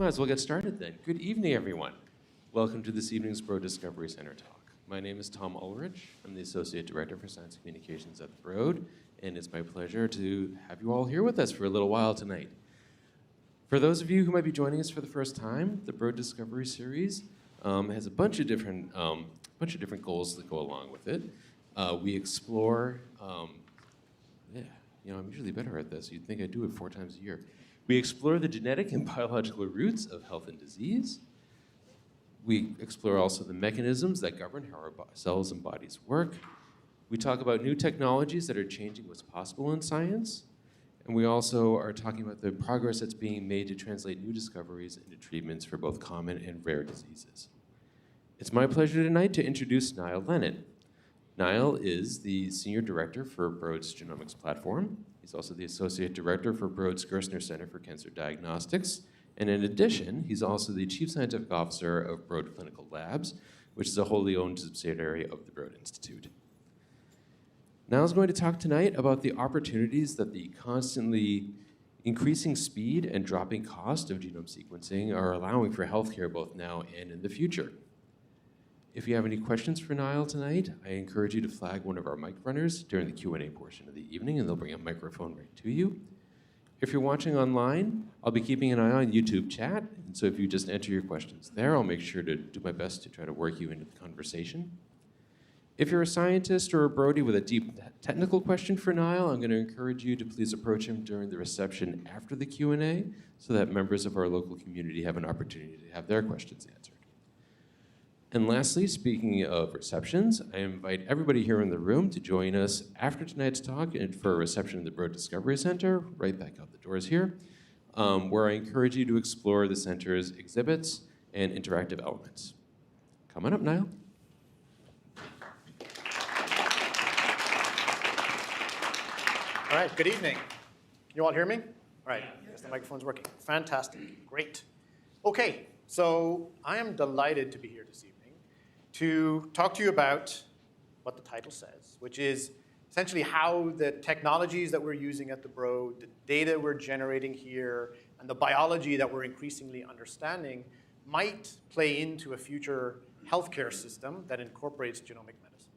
Might as well get started then. Good evening, everyone. Welcome to this evening's Broad Discovery Center talk. My name is Tom Ulrich. I'm the Associate Director for Science Communications at the Broad, and it's my pleasure to have you all here with us for a little while tonight. For those of you who might be joining us for the first time, the Broad Discovery Series has a bunch of different goals that go along with it. We explore, I'm usually better at this. You'd think I do it 4 times a year. We explore the genetic and biological roots of health and disease. We explore also the mechanisms that govern how our cells and bodies work. We talk about new technologies that are changing what's possible in science. And we also are talking about the progress that's being made to translate new discoveries into treatments for both common and rare diseases. It's my pleasure tonight to introduce Niall Lennon. Niall is the Senior Director for Broad's Genomics Platform. He's also the Associate Director for Broad's Gerstner Center for Cancer Diagnostics. And in addition, he's also the Chief Scientific Officer of Broad Clinical Labs, which is a wholly owned subsidiary of the Broad Institute. Niall's going to talk tonight about the opportunities that the constantly increasing speed and dropping cost of genome sequencing are allowing for healthcare both now and in the future. If you have any questions for Niall tonight, I encourage you to flag one of our mic runners during the Q&A portion of the evening, and they'll bring a microphone right to you. If you're watching online, I'll be keeping an eye on YouTube chat, and so if you just enter your questions there, I'll make sure to do my best to try to work you into the conversation. If you're a scientist or a Brody with a deep technical question for Niall, I'm going to encourage you to please approach him during the reception after the Q&A so that members of our local community have an opportunity to have their questions answered. And lastly, speaking of receptions, I invite everybody here in the room to join us after tonight's talk for a reception in the Broad Discovery Center, right back out the doors here, where I encourage you to explore the center's exhibits and interactive elements. Come on up, Niall. All right, good evening. Can you all hear me? All right, yes, the microphone's working. Fantastic, great. Okay, so I am delighted to be here this evening to talk to you about what the title says, which is essentially how the technologies that we're using at the Broad, the data we're generating here, and the biology that we're increasingly understanding might play into a future healthcare system that incorporates genomic medicine.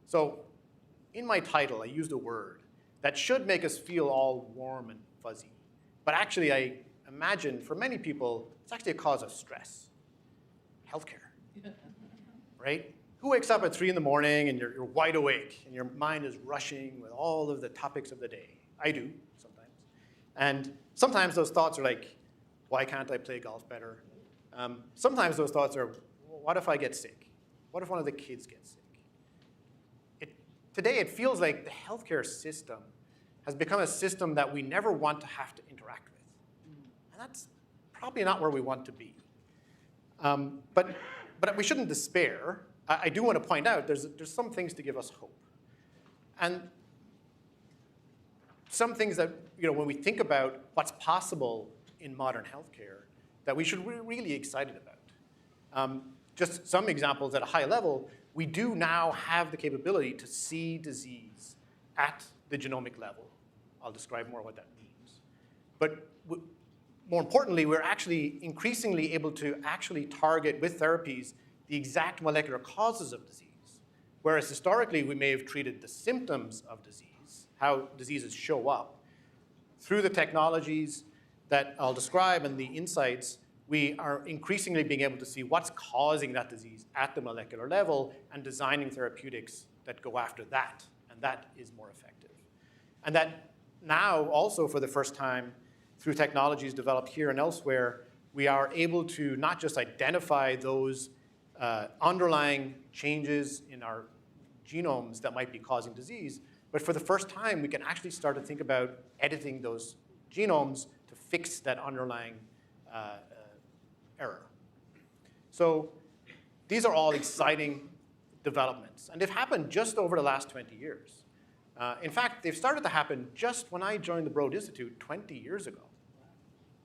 So in my title, I used a word that should make us feel all warm and fuzzy. But actually, I imagine for many people, it's actually a cause of stress. Healthcare, right? Who wakes up at 3 in the morning and you're wide awake and your mind is rushing with all of the topics of the day? I do sometimes. And sometimes those thoughts are like, why can't I play golf better? Sometimes those thoughts are, well, what if I get sick? What if one of the kids gets sick? Today, it feels like the healthcare system has become a system that we never want to have to interact with. And that's probably not where we want to be. But we shouldn't despair. I do want to point out there's some things to give us hope. And some things that, when we think about what's possible in modern healthcare, that we should be really excited about. Just some examples at a high level. We do now have the capability to see disease at the genomic level. I'll describe more what that means. But more importantly, we're actually increasingly able to actually target with therapies the exact molecular causes of disease. Whereas historically, we may have treated the symptoms of disease, how diseases show up. Through the technologies that I'll describe and the insights, we are increasingly being able to see what's causing that disease at the molecular level and designing therapeutics that go after that, and that is more effective. And that now also for the first time through technologies developed here and elsewhere, we are able to not just identify those underlying changes in our genomes that might be causing disease, but for the first time we can actually start to think about editing those genomes to fix that underlying error. So these are all exciting developments, and they've happened just over the last 20 years. In fact, they've started to happen just when I joined the Broad Institute 20 years ago.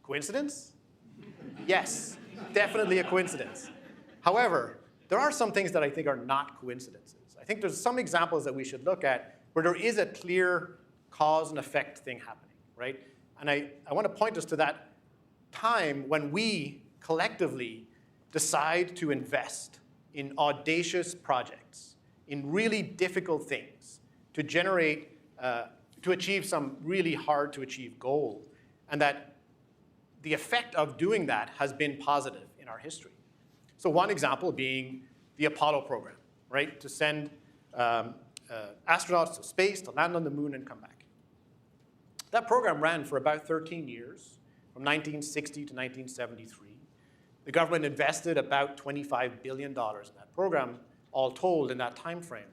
Coincidence? Yes, definitely a coincidence. However, there are some things that I think are not coincidences. I think there's some examples that we should look at where there is a clear cause and effect thing happening, right? And I want to point us to that time when we collectively decide to invest in audacious projects, in really difficult things, to generate, to achieve some really hard to achieve goal, and that the effect of doing that has been positive in our history. So one example being the Apollo program, right? To send astronauts to space, to land on the moon and come back. That program ran for about 13 years, from 1960 to 1973. The government invested about $25 billion in that program, all told in that time frame.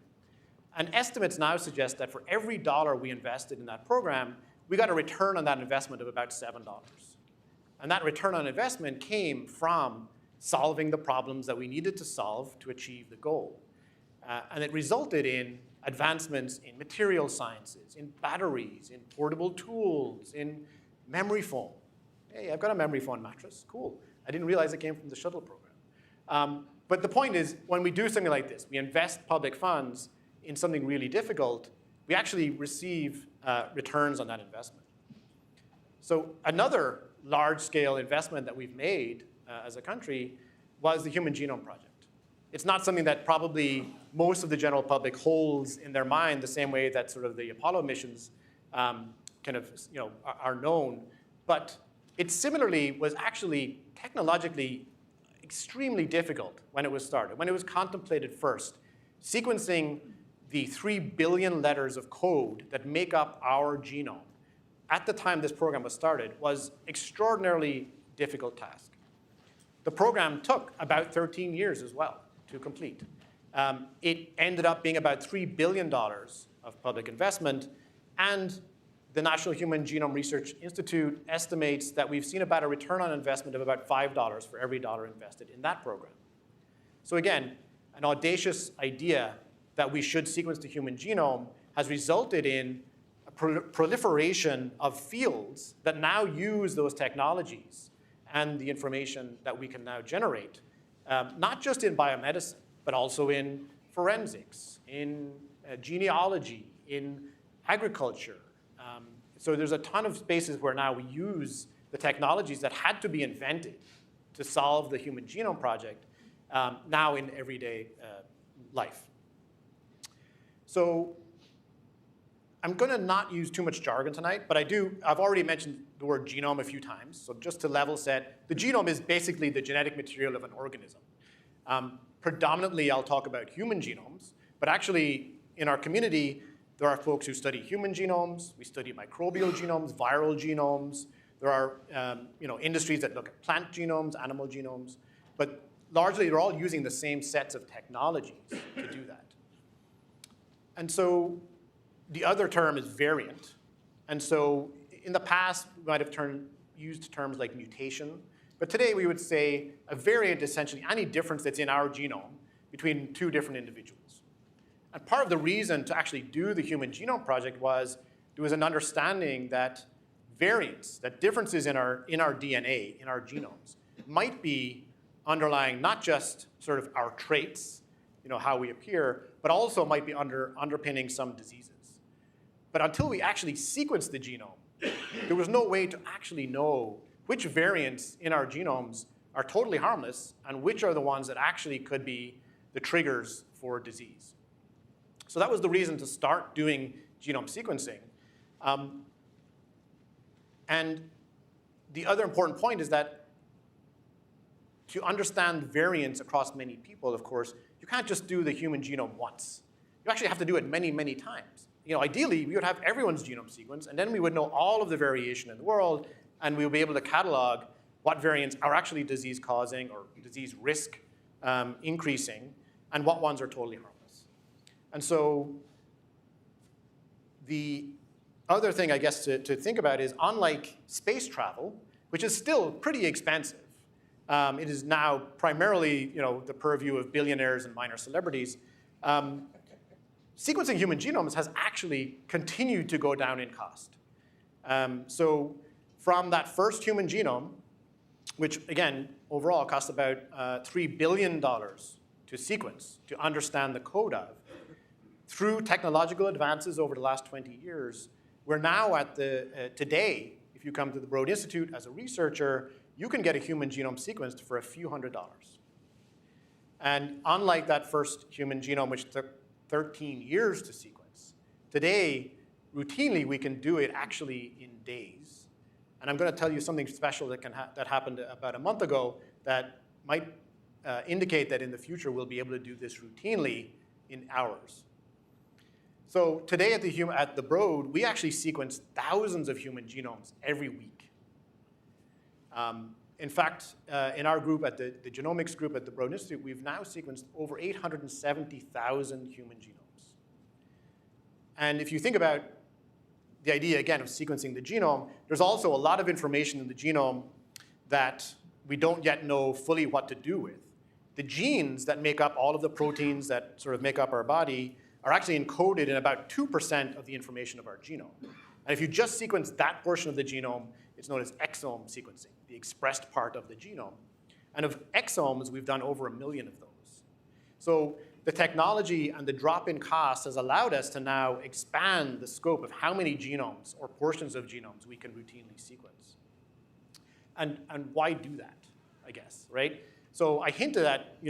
And estimates now suggest that for every dollar we invested in that program, we got a return on that investment of about $7. And that return on investment came from solving the problems that we needed to solve to achieve the goal. And it resulted in advancements in material sciences, in batteries, in portable tools, in memory foam. Hey, I've got a memory foam mattress. Cool. I didn't realize it came from the shuttle program. But the point is, when we do something like this, we invest public funds in something really difficult, we actually receive returns on that investment. So another large-scale investment that we've made as a country was the Human Genome Project. It's not something that probably most of the general public holds in their mind the same way that sort of the Apollo missions kind of are known. But it similarly was actually technologically extremely difficult when it was started, when it was contemplated first. Sequencing the 3 billion letters of code that make up our genome at the time this program was started was extraordinarily difficult task. The program took about 13 years as well to complete. It ended up being about $3 billion of public investment, and the National Human Genome Research Institute estimates that we've seen about a return on investment of about $5 for every dollar invested in that program. So again, an audacious idea that we should sequence the human genome has resulted in a proliferation of fields that now use those technologies and the information that we can now generate, not just in biomedicine, but also in forensics, in genealogy, in agriculture. So there's a ton of spaces where now we use the technologies that had to be invented to solve the Human Genome Project now in everyday life. So I'm going to not use too much jargon tonight, but I've already mentioned the word genome a few times. So just to level set, the genome is basically the genetic material of an organism. Predominantly, I'll talk about human genomes, but actually in our community, there are folks who study human genomes. We study microbial genomes, viral genomes. There are industries that look at plant genomes, animal genomes, but largely they're all using the same sets of technologies to do that. And so the other term is variant. And so in the past, we might have used terms like mutation. But today, we would say a variant is essentially any difference that's in our genome between two different individuals. And part of the reason to actually do the Human Genome Project was there was an understanding that variants, that differences in our DNA, in our genomes, might be underlying not just sort of our traits, how we appear, but also might be underpinning some diseases. But until we actually sequenced the genome, there was no way to actually know which variants in our genomes are totally harmless and which are the ones that actually could be the triggers for disease. So that was the reason to start doing genome sequencing. And the other important point is that to understand variants across many people, of course, you can't just do the human genome once. You actually have to do it many, many times. Ideally, we would have everyone's genome sequenced, and then we would know all of the variation in the world, and we would be able to catalog what variants are actually disease-causing or disease risk increasing, and what ones are totally harmless. And so the other thing, I guess, to think about is, unlike space travel, which is still pretty expensive, it is now primarily the purview of billionaires and minor celebrities, sequencing human genomes has actually continued to go down in cost. So from that first human genome, which again, overall cost about $3 billion to sequence, to understand the code of, through technological advances over the last 20 years, we're now at today, if you come to the Broad Institute as a researcher, you can get a human genome sequenced for a few $100s. And unlike that first human genome, which took 13 years to sequence, today, routinely, we can do it actually in days. And I'm going to tell you something special that happened about a month ago that might indicate that in the future we'll be able to do this routinely in hours. So today at the Broad, we actually sequence thousands of human genomes every week. In fact, in our group, at the genomics group at the Broad Institute, we've now sequenced over 870,000 human genomes. And if you think about the idea, again, of sequencing the genome, there's also a lot of information in the genome that we don't yet know fully what to do with. The genes that make up all of the proteins that sort of make up our body are actually encoded in about 2% of the information of our genome. And if you just sequence that portion of the genome, it's known as exome sequencing, the expressed part of the genome. And of exomes, we've done over 1 million of those. So the technology and the drop-in cost has allowed us to now expand the scope of how many genomes or portions of genomes we can routinely sequence. And why do that, I guess, right? So I hinted at,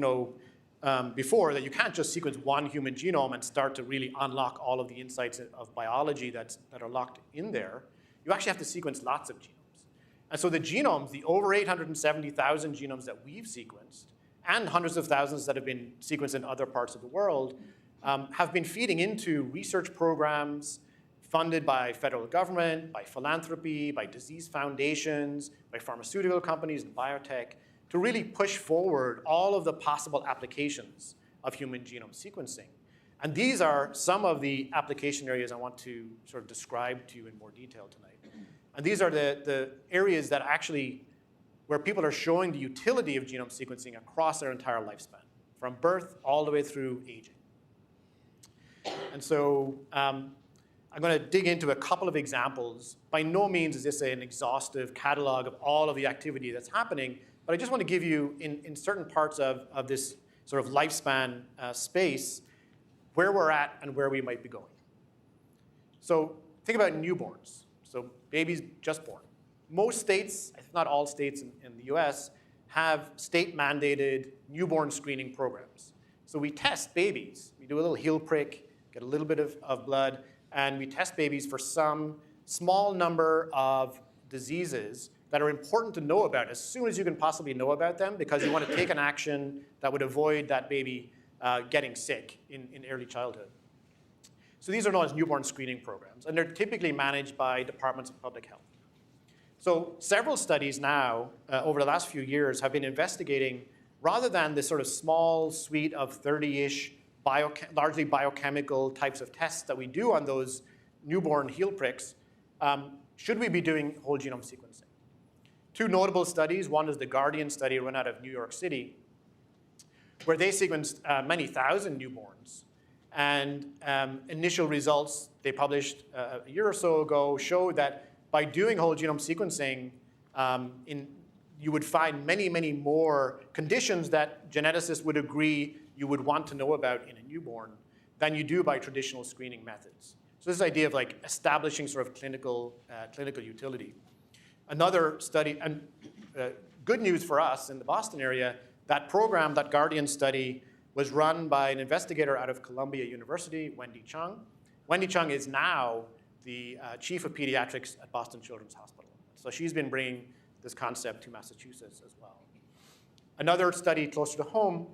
before that you can't just sequence one human genome and start to really unlock all of the insights of biology that are locked in there. You actually have to sequence lots of genomes. And so the genomes, the over 870,000 genomes that we've sequenced, and hundreds of thousands that have been sequenced in other parts of the world, have been feeding into research programs funded by federal government, by philanthropy, by disease foundations, by pharmaceutical companies and biotech, to really push forward all of the possible applications of human genome sequencing. And these are some of the application areas I want to sort of describe to you in more detail tonight. And these are the areas that actually, where people are showing the utility of genome sequencing across their entire lifespan, from birth all the way through aging. And so I'm going to dig into a couple of examples. By no means is this an exhaustive catalog of all of the activity that's happening, but I just want to give you, in certain parts of this sort of lifespan space, where we're at and where we might be going. So think about newborns. So babies just born. Most states, if not all states in the US, have state-mandated newborn screening programs. So we test babies. We do a little heel prick, get a little bit of blood, and we test babies for some small number of diseases that are important to know about as soon as you can possibly know about them, because you want to take an action that would avoid that baby getting sick in early childhood. So these are known as newborn screening programs, and they're typically managed by departments of public health. So several studies now, over the last few years, have been investigating, rather than this sort of small suite of 30-ish largely biochemical types of tests that we do on those newborn heel pricks, should we be doing whole genome sequencing? Two notable studies. One is the Guardian study run out of New York City, where they sequenced many thousand newborns. And initial results they published a year or so ago showed that by doing whole genome sequencing, you would find many, many more conditions that geneticists would agree you would want to know about in a newborn than you do by traditional screening methods. So this idea of like establishing sort of clinical utility. Another study, and good news for us in the Boston area, that program, that Guardian study, was run by an investigator out of Columbia University, Wendy Chung. Wendy Chung is now the chief of pediatrics at Boston Children's Hospital. So she's been bringing this concept to Massachusetts as well. Another study closer to home,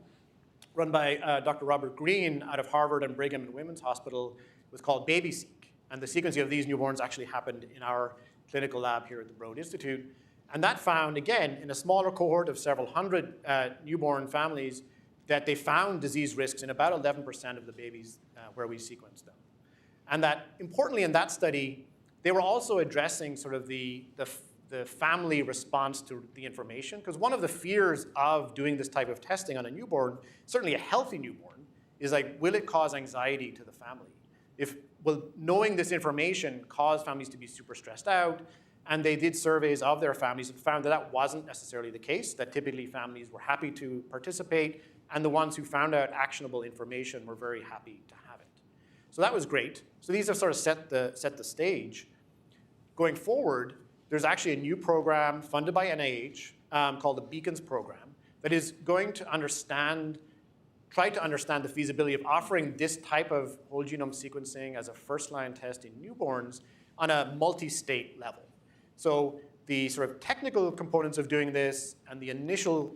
run by Dr. Robert Green out of Harvard and Brigham and Women's Hospital, was called BabySeq. And the sequencing of these newborns actually happened in our clinical lab here at the Broad Institute. And that found, again, in a smaller cohort of several hundred newborn families, that they found disease risks in about 11% of the babies where we sequenced them. And that, importantly in that study, they were also addressing sort of the family response to the information. Because one of the fears of doing this type of testing on a newborn, certainly a healthy newborn, is like, will it cause anxiety to the family? Will knowing this information cause families to be super stressed out? And they did surveys of their families and found that that wasn't necessarily the case, that typically families were happy to participate, and the ones who found out actionable information were very happy to have it. So that was great. So these have sort of set the stage. Going forward, there's actually a new program funded by NIH called the Beacons program that is going to try to understand the feasibility of offering this type of whole genome sequencing as a first-line test in newborns on a multi-state level. So the sort of technical components of doing this and the initial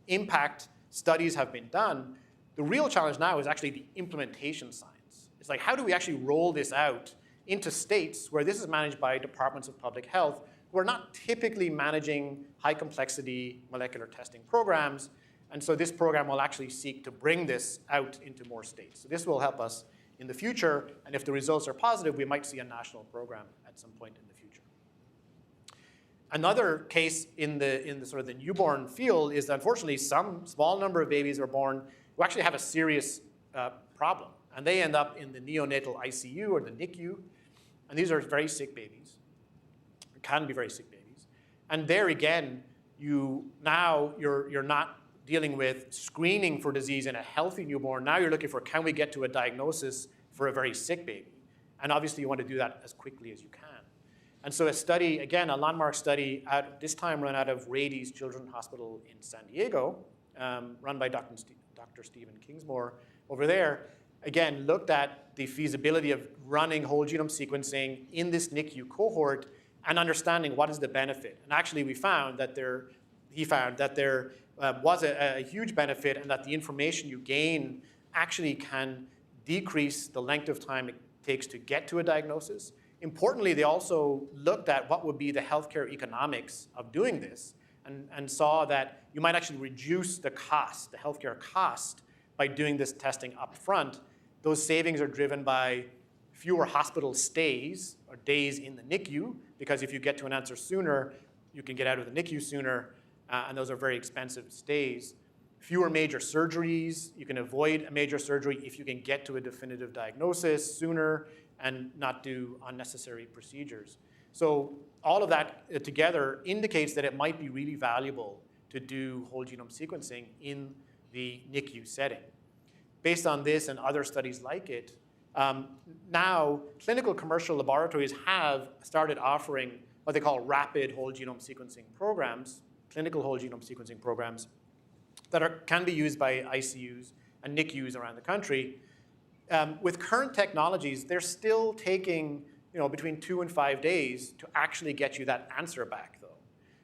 impact studies have been done. The real challenge now is actually the implementation science. It's like, how do we actually roll this out into states where this is managed by departments of public health who are not typically managing high complexity molecular testing programs. And so this program will actually seek to bring this out into more states. So this will help us in the future. And if the results are positive, we might see a national program at some point in the future. Another case in the sort of the newborn field is that unfortunately some small number of babies are born who actually have a serious problem. And they end up in the neonatal ICU or the NICU. And these are very sick babies. It can be very sick babies. And there again, you're not dealing with screening for disease in a healthy newborn. Now you're looking for, can we get to a diagnosis for a very sick baby? And obviously you want to do that as quickly as you can. And so a study, again, a landmark study, this time run out of Rady's Children's Hospital in San Diego, run by Dr. Stephen Kingsmore over there, again, looked at the feasibility of running whole genome sequencing in this NICU cohort and understanding what is the benefit. And actually he found that there was a huge benefit and that the information you gain actually can decrease the length of time it takes to get to a diagnosis. Importantly, they also looked at what would be the healthcare economics of doing this and saw that you might actually reduce the cost, the healthcare cost, by doing this testing up front. Those savings are driven by fewer hospital stays or days in the NICU, because if you get to an answer sooner, you can get out of the NICU sooner, and those are very expensive stays. Fewer major surgeries. You can avoid a major surgery if you can get to a definitive diagnosis sooner and not do unnecessary procedures. So all of that together indicates that it might be really valuable to do whole genome sequencing in the NICU setting. Based on this and other studies like it, now clinical commercial laboratories have started offering what they call rapid whole genome sequencing programs, clinical whole genome sequencing programs that can be used by ICUs and NICUs around the country. With current technologies, they're still taking between 2 and 5 days to actually get you that answer back, though,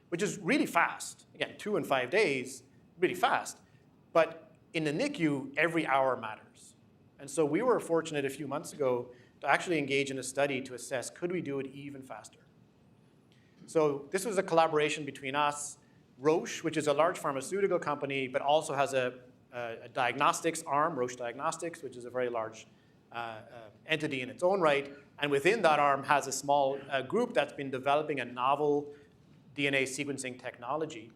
which is really fast. Again, 2 and 5 days, really fast. But in the NICU, every hour matters. And so we were fortunate a few months ago to actually engage in a study to assess, could we do it even faster? So this was a collaboration between us, Roche, which is a large pharmaceutical company, but also has a diagnostics arm, Roche Diagnostics, which is a very large entity in its own right. And within that arm has a small group that's been developing a novel DNA sequencing technology.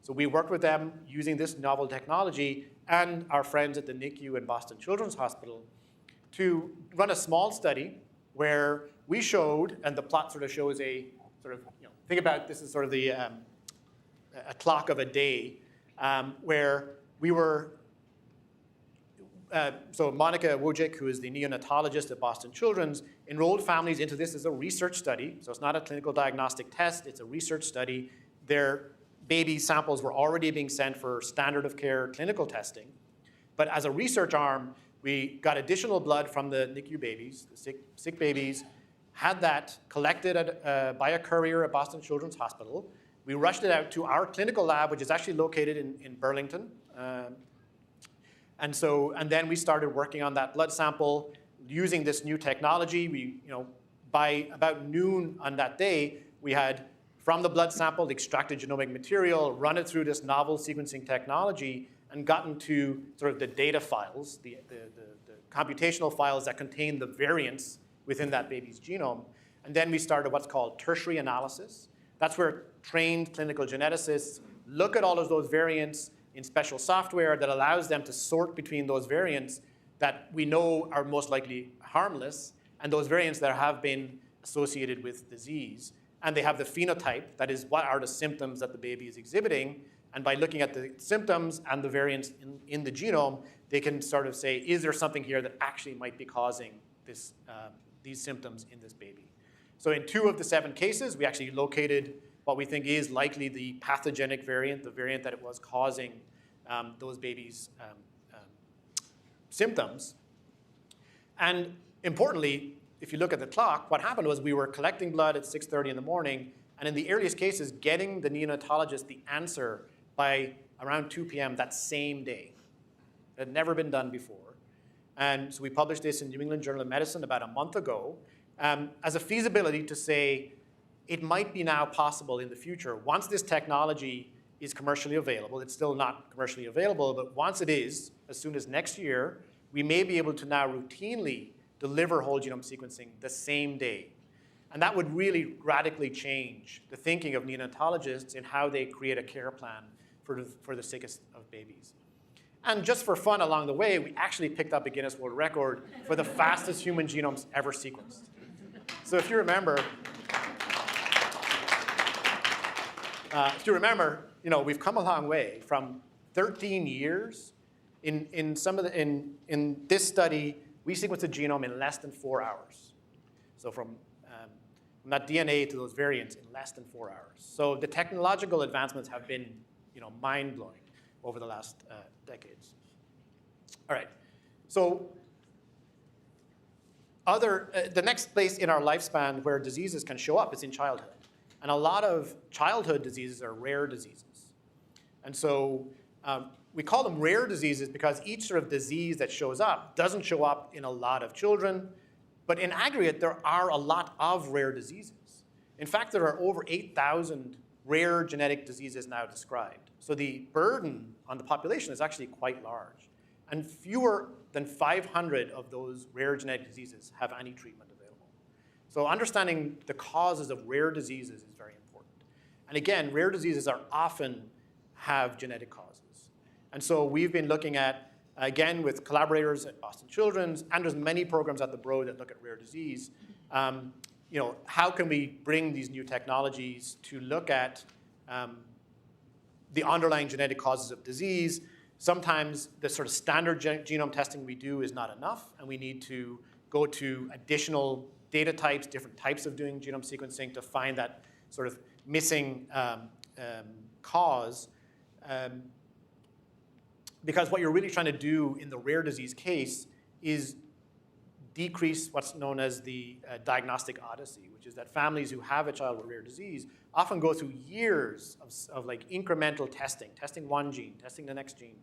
So we worked with them using this novel technology and our friends at the NICU and Boston Children's Hospital to run a small study where we showed, and the plot sort of shows a sort of, think about this as sort of the a clock of a day, where we were, so Monica Wojcik, who is the neonatologist at Boston Children's, enrolled families into this as a research study. So it's not a clinical diagnostic test, it's a research study. Their baby samples were already being sent for standard of care clinical testing. But as a research arm, we got additional blood from the NICU babies, the sick babies, had that collected by a courier at Boston Children's Hospital. We rushed it out to our clinical lab, which is actually located in Burlington. And then we started working on that blood sample using this new technology. By about noon on that day, we had, from the blood sample, extracted genomic material, run it through this novel sequencing technology, and gotten to sort of the data files, the computational files that contain the variants within that baby's genome. And then we started what's called tertiary analysis. That's where trained clinical geneticists look at all of those variants in special software that allows them to sort between those variants that we know are most likely harmless and those variants that have been associated with disease. And they have the phenotype, that is, what are the symptoms that the baby is exhibiting. And by looking at the symptoms and the variants in the genome, they can sort of say, is there something here that actually might be causing these symptoms in this baby? So in 2 of the 7 cases, we actually located what we think is likely the pathogenic variant, the variant that it was causing those babies' symptoms. And importantly, if you look at the clock, what happened was we were collecting blood at 6:30 in the morning, and in the earliest cases, getting the neonatologist the answer by around 2 p.m. that same day. It had never been done before. And so we published this in New England Journal of Medicine about a month ago as a feasibility to say it might be now possible in the future, once this technology is commercially available. It's still not commercially available, but once it is, as soon as next year, we may be able to now routinely deliver whole genome sequencing the same day. And that would really radically change the thinking of neonatologists in how they create a care plan for the sickest of babies. And just for fun along the way, we actually picked up a Guinness World Record for the fastest human genomes ever sequenced. So if you remember, we've come a long way from 13 years. In this study, we sequenced a genome in less than 4 hours. So from that DNA to those variants in less than 4 hours. So the technological advancements have been, mind-blowing over the last decades. All right. So the next place in our lifespan where diseases can show up is in childhood. And a lot of childhood diseases are rare diseases. And so we call them rare diseases because each sort of disease that shows up doesn't show up in a lot of children. But in aggregate, there are a lot of rare diseases. In fact, there are over 8,000 rare genetic diseases now described. So the burden on the population is actually quite large. And fewer than 500 of those rare genetic diseases have any treatment available. So understanding the causes of rare diseases is very important. And again, rare diseases often have genetic causes. And so we've been looking at, again, with collaborators at Boston Children's, and there's many programs at the Broad that look at rare disease. How can we bring these new technologies to look at the underlying genetic causes of disease? Sometimes the sort of standard genome testing we do is not enough, and we need to go to additional data types, different types of doing genome sequencing to find that sort of missing cause. Because what you're really trying to do in the rare disease case is decrease what's known as the diagnostic odyssey, which is that families who have a child with rare disease often go through years of like incremental testing one gene, testing the next gene,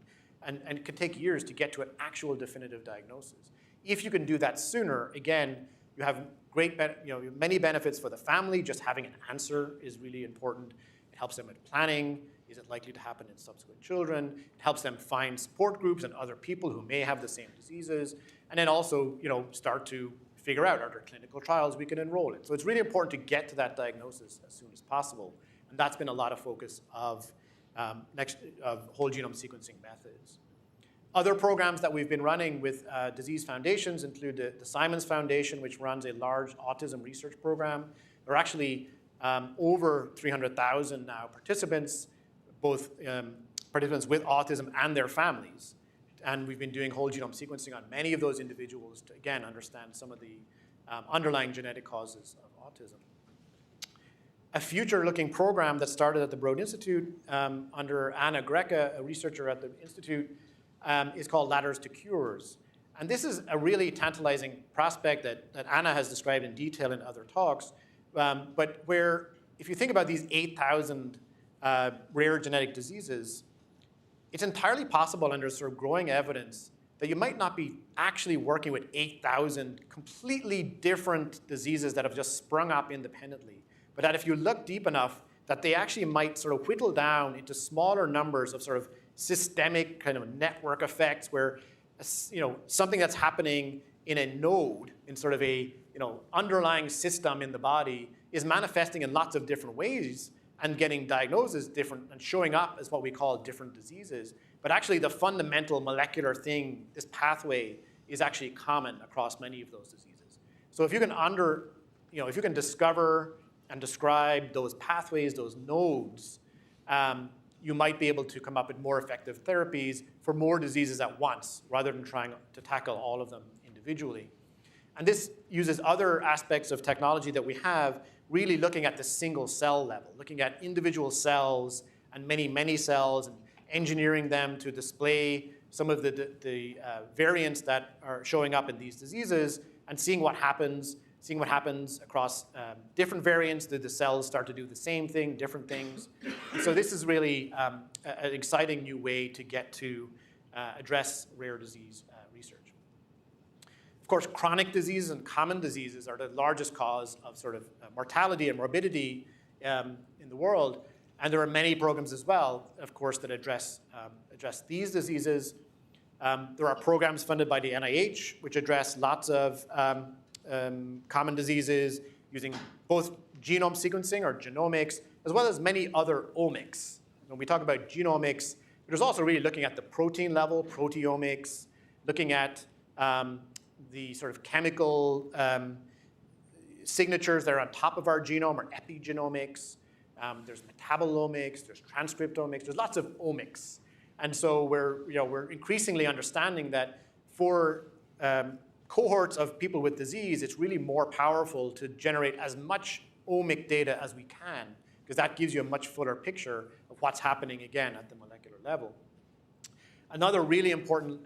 and it can take years to get to an actual definitive diagnosis. If you can do that sooner, again, you have many benefits for the family. Just having an answer is really important. It helps them with planning. Is it likely to happen in subsequent children? It helps them find support groups and other people who may have the same diseases. And then also, start to figure out, are there clinical trials we can enroll in? So it's really important to get to that diagnosis as soon as possible. And that's been a lot of focus of whole genome sequencing methods. Other programs that we've been running with disease foundations include the Simons Foundation, which runs a large autism research program. There are actually over 300,000 now participants, both participants with autism and their families. And we've been doing whole genome sequencing on many of those individuals to, again, understand some of the underlying genetic causes of autism. A future-looking program that started at the Broad Institute under Anna Greca, a researcher at the Institute, is called Ladders to Cures. And this is a really tantalizing prospect that Anna has described in detail in other talks, but where, if you think about these 8,000 rare genetic diseases, it's entirely possible under sort of growing evidence that you might not be actually working with 8,000 completely different diseases that have just sprung up independently, but that if you look deep enough, that they actually might sort of whittle down into smaller numbers of sort of systemic kind of network effects where, something that's happening in a node, in sort of a underlying system in the body, is manifesting in lots of different ways and getting diagnosed as different and showing up as what we call different diseases. But actually the fundamental molecular thing, this pathway, is actually common across many of those diseases. So if you can if you can discover and describe those pathways, those nodes, you might be able to come up with more effective therapies for more diseases at once, rather than trying to tackle all of them individually. And this uses other aspects of technology that we have. really looking at the single cell level, looking at individual cells and many, many cells, and engineering them to display some of the variants that are showing up in these diseases, and seeing what happens across different variants. Do the cells start to do the same thing, different things? And so this is really an exciting new way to get to address rare disease research. Of course, chronic diseases and common diseases are the largest cause of sort of mortality and morbidity in the world. And there are many programs as well, of course, that address these diseases. There are programs funded by the NIH, which address lots of common diseases using both genome sequencing or genomics, as well as many other omics. When we talk about genomics, there's also really looking at the protein level, proteomics, looking at the sort of chemical signatures that are on top of our genome, or epigenomics. There's metabolomics, there's transcriptomics, there's lots of omics. And so we're increasingly understanding that for cohorts of people with disease, it's really more powerful to generate as much omic data as we can, because that gives you a much fuller picture of what's happening, again, at the molecular level. Another really important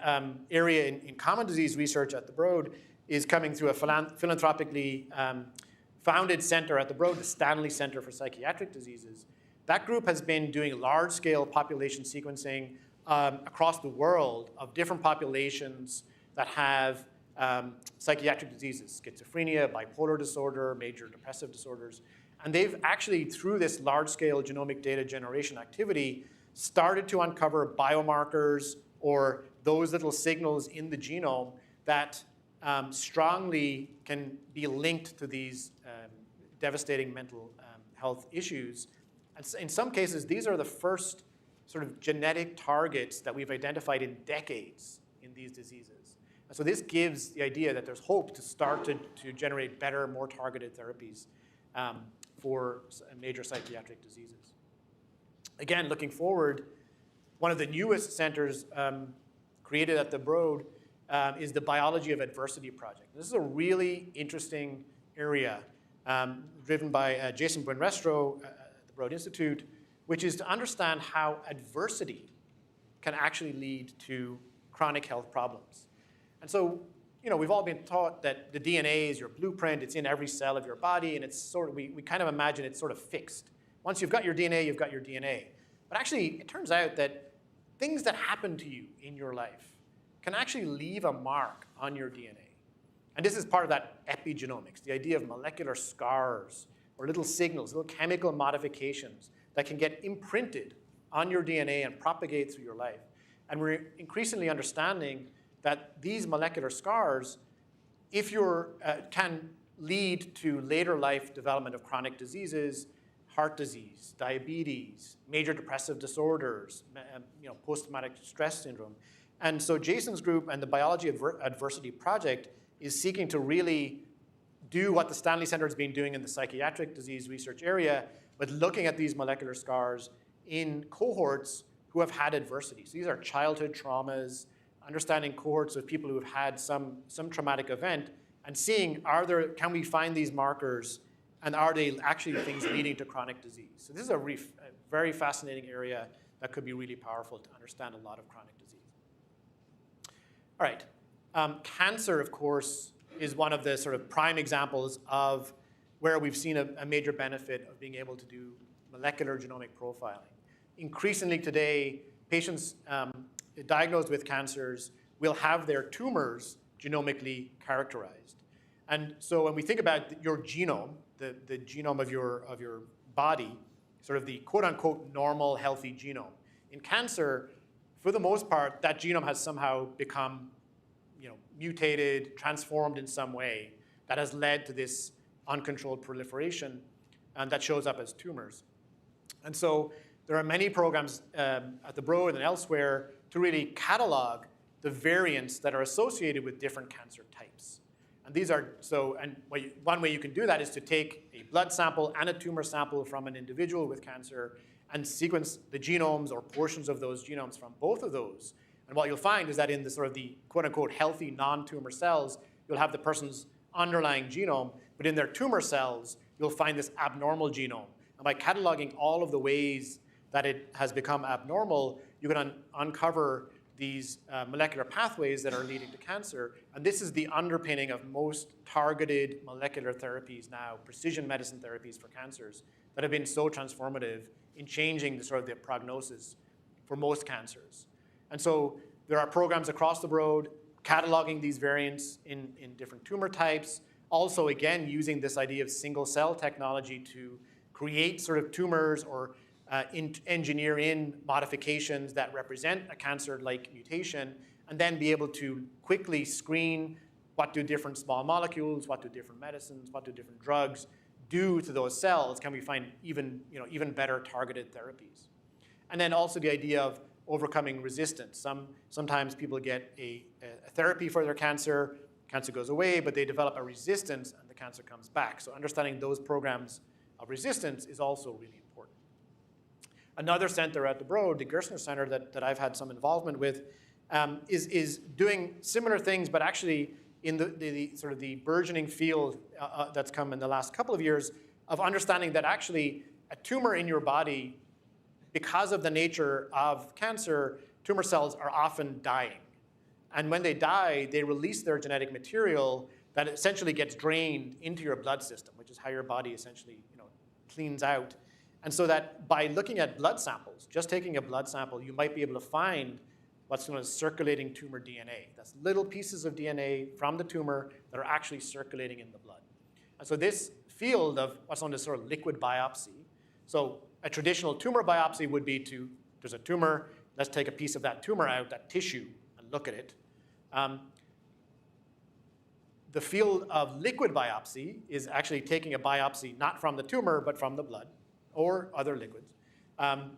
area in common disease research at the Broad is coming through a philanthropically founded center at the Broad, the Stanley Center for Psychiatric Diseases. That group has been doing large-scale population sequencing across the world of different populations that have psychiatric diseases, schizophrenia, bipolar disorder, major depressive disorders. And they've actually, through this large-scale genomic data generation activity, started to uncover biomarkers or those little signals in the genome that strongly can be linked to these devastating mental health issues. And in some cases, these are the first sort of genetic targets that we've identified in decades in these diseases. And so this gives the idea that there's hope to start to generate better, more targeted therapies for major psychiatric diseases. Again, looking forward, one of the newest centers created at the Broad is the Biology of Adversity Project. This is a really interesting area driven by Jason Buenrestro at the Broad Institute, which is to understand how adversity can actually lead to chronic health problems. And so, we've all been taught that the DNA is your blueprint, it's in every cell of your body, and it's sort of, we kind of imagine it's sort of fixed. Once you've got your DNA, you've got your DNA. But actually, it turns out that things that happen to you in your life can actually leave a mark on your DNA. And this is part of that epigenomics, the idea of molecular scars or little signals, little chemical modifications that can get imprinted on your DNA and propagate through your life. And we're increasingly understanding that these molecular scars, if can lead to later life development of chronic diseases, heart disease, diabetes, major depressive disorders, post-traumatic stress syndrome. And so Jason's group and the Biology of Adversity Project is seeking to really do what the Stanley Center has been doing in the psychiatric disease research area, but looking at these molecular scars in cohorts who have had adversity. So these are childhood traumas, understanding cohorts of people who have had some traumatic event, and seeing, can we find these markers, and are they actually things leading to chronic disease? So this is a very fascinating area that could be really powerful to understand a lot of chronic disease. All right, cancer, of course, is one of the sort of prime examples of where we've seen a major benefit of being able to do molecular genomic profiling. Increasingly today, patients diagnosed with cancers will have their tumors genomically characterized. And so when we think about your genome, the genome of your body, sort of the quote-unquote normal, healthy genome. In cancer, for the most part, that genome has somehow become mutated, transformed in some way that has led to this uncontrolled proliferation, and that shows up as tumors. And so there are many programs at the Broad and elsewhere to really catalog the variants that are associated with different cancer types. And these are, one way you can do that is to take a blood sample and a tumor sample from an individual with cancer and sequence the genomes or portions of those genomes from both of those. And what you'll find is that in the sort of the quote-unquote healthy non-tumor cells, you'll have the person's underlying genome, but in their tumor cells, you'll find this abnormal genome. And by cataloging all of the ways that it has become abnormal, you can uncover these molecular pathways that are leading to cancer. And this is the underpinning of most targeted molecular therapies now, precision medicine therapies for cancers that have been so transformative in changing the prognosis for most cancers. And so there are programs across the broad cataloging these variants in different tumor types. Also, again, using this idea of single cell technology to create sort of tumors or engineer in modifications that represent a cancer-like mutation, and then be able to quickly screen what do different small molecules, what do different medicines, what do different drugs do to those cells. Can we find even better targeted therapies? And then also the idea of overcoming resistance. Sometimes people get a therapy for their cancer goes away, but they develop a resistance and the cancer comes back. So understanding those programs of resistance is also really important. Another center at the Broad, the Gerstner Center that I've had some involvement with, is doing similar things, but actually in the burgeoning field that's come in the last couple of years of understanding that actually a tumor in your body, because of the nature of cancer, tumor cells are often dying. And when they die, they release their genetic material that essentially gets drained into your blood system, which is how your body essentially cleans out. And so that by looking at blood samples, just taking a blood sample, you might be able to find what's known as circulating tumor DNA. That's little pieces of DNA from the tumor that are actually circulating in the blood. And so this field of what's known as sort of liquid biopsy, so a traditional tumor biopsy would be there's a tumor, let's take a piece of that tumor out, that tissue, and look at it. The field of liquid biopsy is actually taking a biopsy not from the tumor, but from the blood or other liquids. And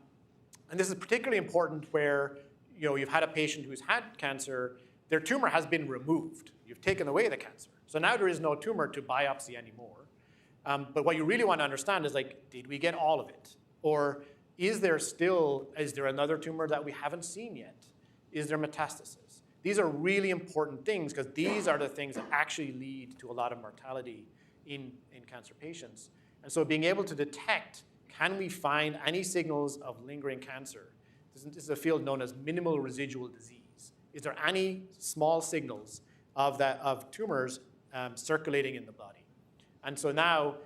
this is particularly important where you've had a patient who's had cancer, their tumor has been removed. You've taken away the cancer. So now there is no tumor to biopsy anymore. But what you really want to understand is, did we get all of it? Or is there another tumor that we haven't seen yet? Is there metastasis? These are really important things because these are the things that actually lead to a lot of mortality in cancer patients. And so being able to detect, can we find any signals of lingering cancer? This is a field known as minimal residual disease. Is there any small signals of tumors circulating in the body? And so now,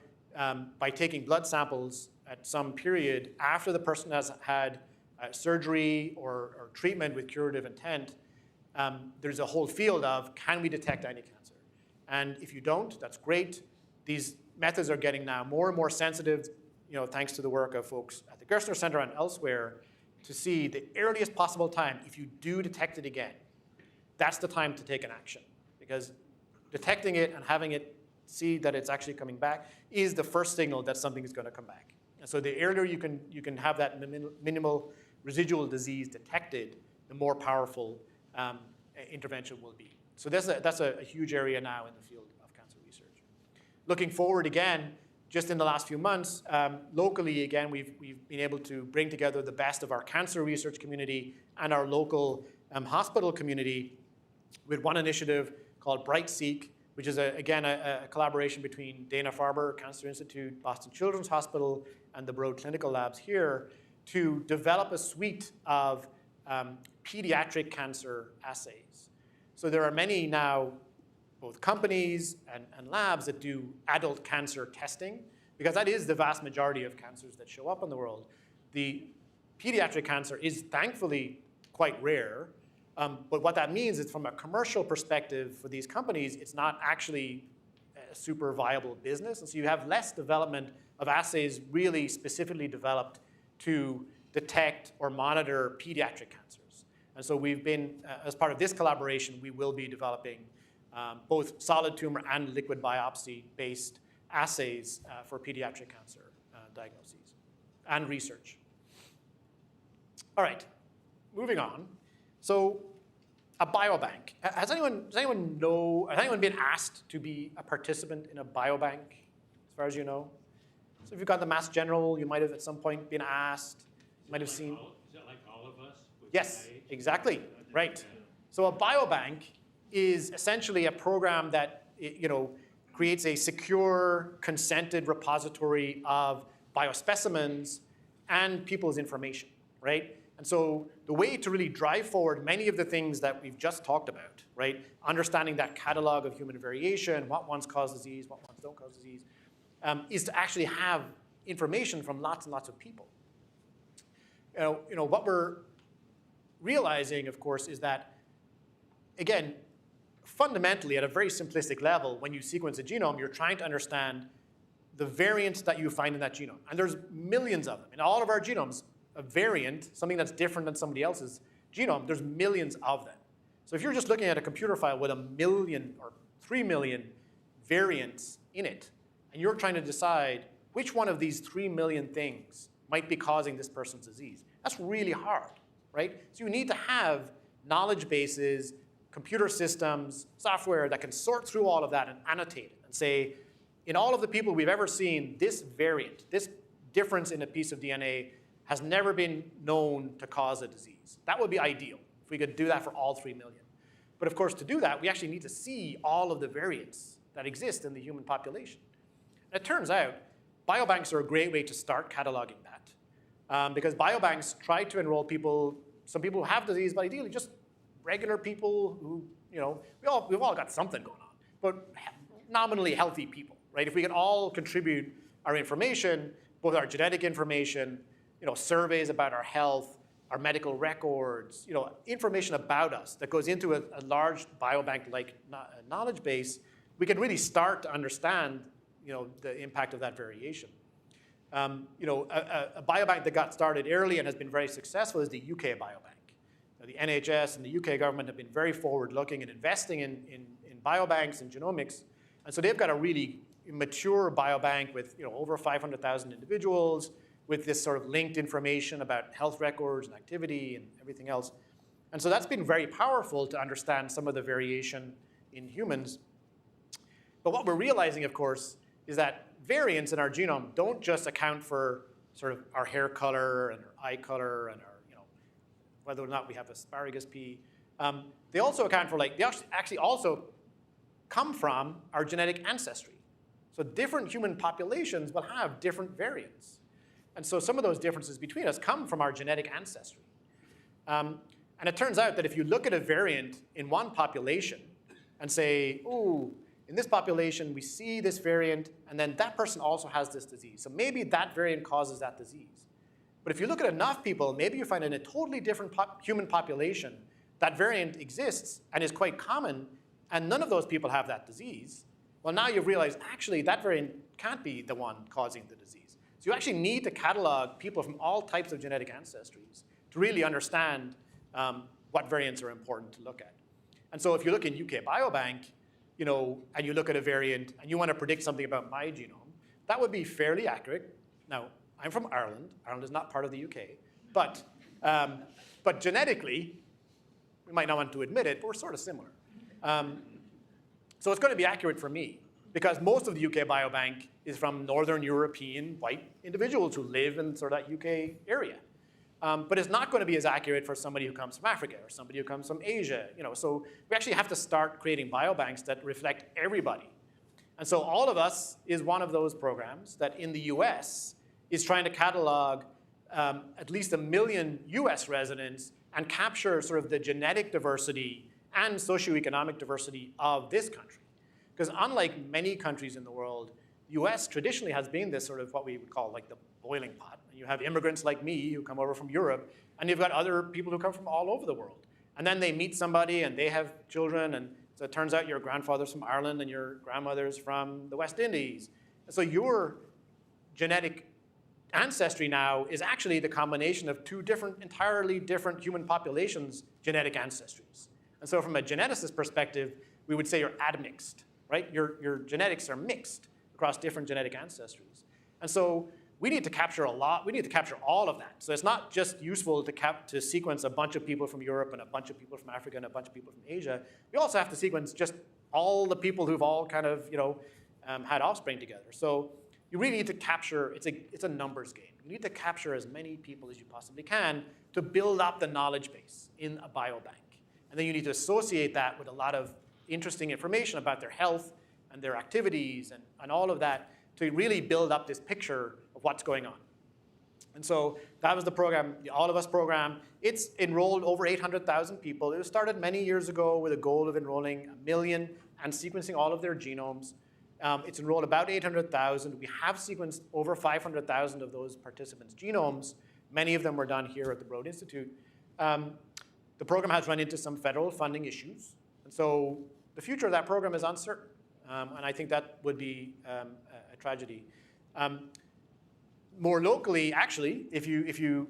by taking blood samples at some period after the person has had surgery or treatment with curative intent, there's a whole field of, can we detect any cancer? And if you don't, that's great. These methods are getting now more and more sensitive, thanks to the work of folks at the Gerstner Center and elsewhere, to see the earliest possible time, if you do detect it again, that's the time to take an action. Because detecting it and having it see that it's actually coming back is the first signal that something is going to come back. And so the earlier you can have that minimal residual disease detected, the more powerful intervention will be. So that's a huge area now in the field of cancer research. Looking forward again, just in the last few months, locally again, we've been able to bring together the best of our cancer research community and our local hospital community with one initiative called BrightSeq, which is again a collaboration between Dana-Farber Cancer Institute, Boston Children's Hospital, and the Broad Clinical Labs here to develop a suite of pediatric cancer assays. So there are many now, both companies and labs that do adult cancer testing, because that is the vast majority of cancers that show up in the world. The pediatric cancer is thankfully quite rare, but what that means is from a commercial perspective for these companies, it's not actually a super viable business. And so you have less development of assays really specifically developed to detect or monitor pediatric cancers. And so we've been, as part of this collaboration, we will be developing both solid tumor and liquid biopsy-based assays for pediatric cancer diagnoses and research. All right, moving on. So a biobank. Has anyone been asked to be a participant in a biobank, as far as you know? So if you've got the Mass General, you might have at some point been asked, might have seen. Is that like all of us? Yes, exactly, right. So a biobank is essentially a program that creates a secure, consented repository of biospecimens and people's information, right? And so the way to really drive forward many of the things that we've just talked about, right? Understanding that catalog of human variation, what ones cause disease, what ones don't cause disease, is to actually have information from lots and lots of people. What we're realizing, of course, is that, again, fundamentally, at a very simplistic level, when you sequence a genome, you're trying to understand the variants that you find in that genome. And there's millions of them. In all of our genomes, a variant, something that's different than somebody else's genome, there's millions of them. So if you're just looking at a computer file with 1 million or 3 million variants in it, and you're trying to decide which one of these 3 million things might be causing this person's disease, that's really hard, right? So you need to have knowledge bases, computer systems, software that can sort through all of that and annotate it and say, in all of the people we've ever seen, this variant, this difference in a piece of DNA has never been known to cause a disease. That would be ideal if we could do that for all 3 million. But of course, to do that, we actually need to see all of the variants that exist in the human population. And it turns out, biobanks are a great way to start cataloging that. Because biobanks try to enroll people, some people who have disease, but ideally just regular people who, we've all got something going on, but nominally healthy people, right? If we can all contribute our information, both our genetic information, surveys about our health, our medical records, information about us that goes into a large biobank-like knowledge base, we can really start to understand, the impact of that variation. A biobank that got started early and has been very successful is the UK Biobank. The NHS and the UK government have been very forward-looking and investing in biobanks and genomics. And so they've got a really mature biobank with over 500,000 individuals, with this sort of linked information about health records and activity and everything else. And so that's been very powerful to understand some of the variation in humans. But what we're realizing, of course, is that variants in our genome don't just account for sort of our hair color and our eye color and our, whether or not we have asparagus pea. They also account for, they actually also come from our genetic ancestry. So different human populations will have different variants. And so some of those differences between us come from our genetic ancestry. And it turns out that if you look at a variant in one population and say, ooh, in this population, we see this variant, and then that person also has this disease. So maybe that variant causes that disease. But if you look at enough people, maybe you find in a totally different human population, that variant exists and is quite common, and none of those people have that disease. Well, now you've realized, actually, that variant can't be the one causing the disease. So you actually need to catalog people from all types of genetic ancestries to really understand what variants are important to look at. And so if you look in UK Biobank, and you look at a variant, and you want to predict something about my genome, that would be fairly accurate. Now, I'm from Ireland. Ireland is not part of the UK. But genetically, we might not want to admit it, but we're sort of similar. So it's going to be accurate for me, because most of the UK Biobank is from Northern European white individuals who live in sort of that UK area. But it's not going to be as accurate for somebody who comes from Africa or somebody who comes from Asia. So we actually have to start creating biobanks that reflect everybody. And so All of Us is one of those programs that in the US is trying to catalog at least 1 million US residents and capture sort of the genetic diversity and socioeconomic diversity of this country. Because unlike many countries in the world, the US traditionally has been this sort of what we would call like the boiling pot. You have immigrants like me who come over from Europe, and you've got other people who come from all over the world. And then they meet somebody and they have children, and so it turns out your grandfather's from Ireland and your grandmother's from the West Indies. And so your genetic ancestry now is actually the combination of two entirely different human populations' genetic ancestries. And so from a geneticist perspective, we would say you're admixed, right? Your genetics are mixed across different genetic ancestries. And so we need to capture a lot. We need to capture all of that. So it's not just useful to sequence a bunch of people from Europe and a bunch of people from Africa and a bunch of people from Asia. We also have to sequence just all the people who've all kind of had offspring together. So you really need to capture, it's a numbers game. You need to capture as many people as you possibly can to build up the knowledge base in a biobank. And then you need to associate that with a lot of interesting information about their health and their activities and all of that to really build up this picture of what's going on. And so that was the program, the All of Us program. It's enrolled over 800,000 people. It was started many years ago with a goal of enrolling 1 million and sequencing all of their genomes. It's enrolled about 800,000. We have sequenced over 500,000 of those participants' genomes. Many of them were done here at the Broad Institute. The program has run into some federal funding issues. And so the future of that program is uncertain. And I think that would be a tragedy. More locally, actually, if you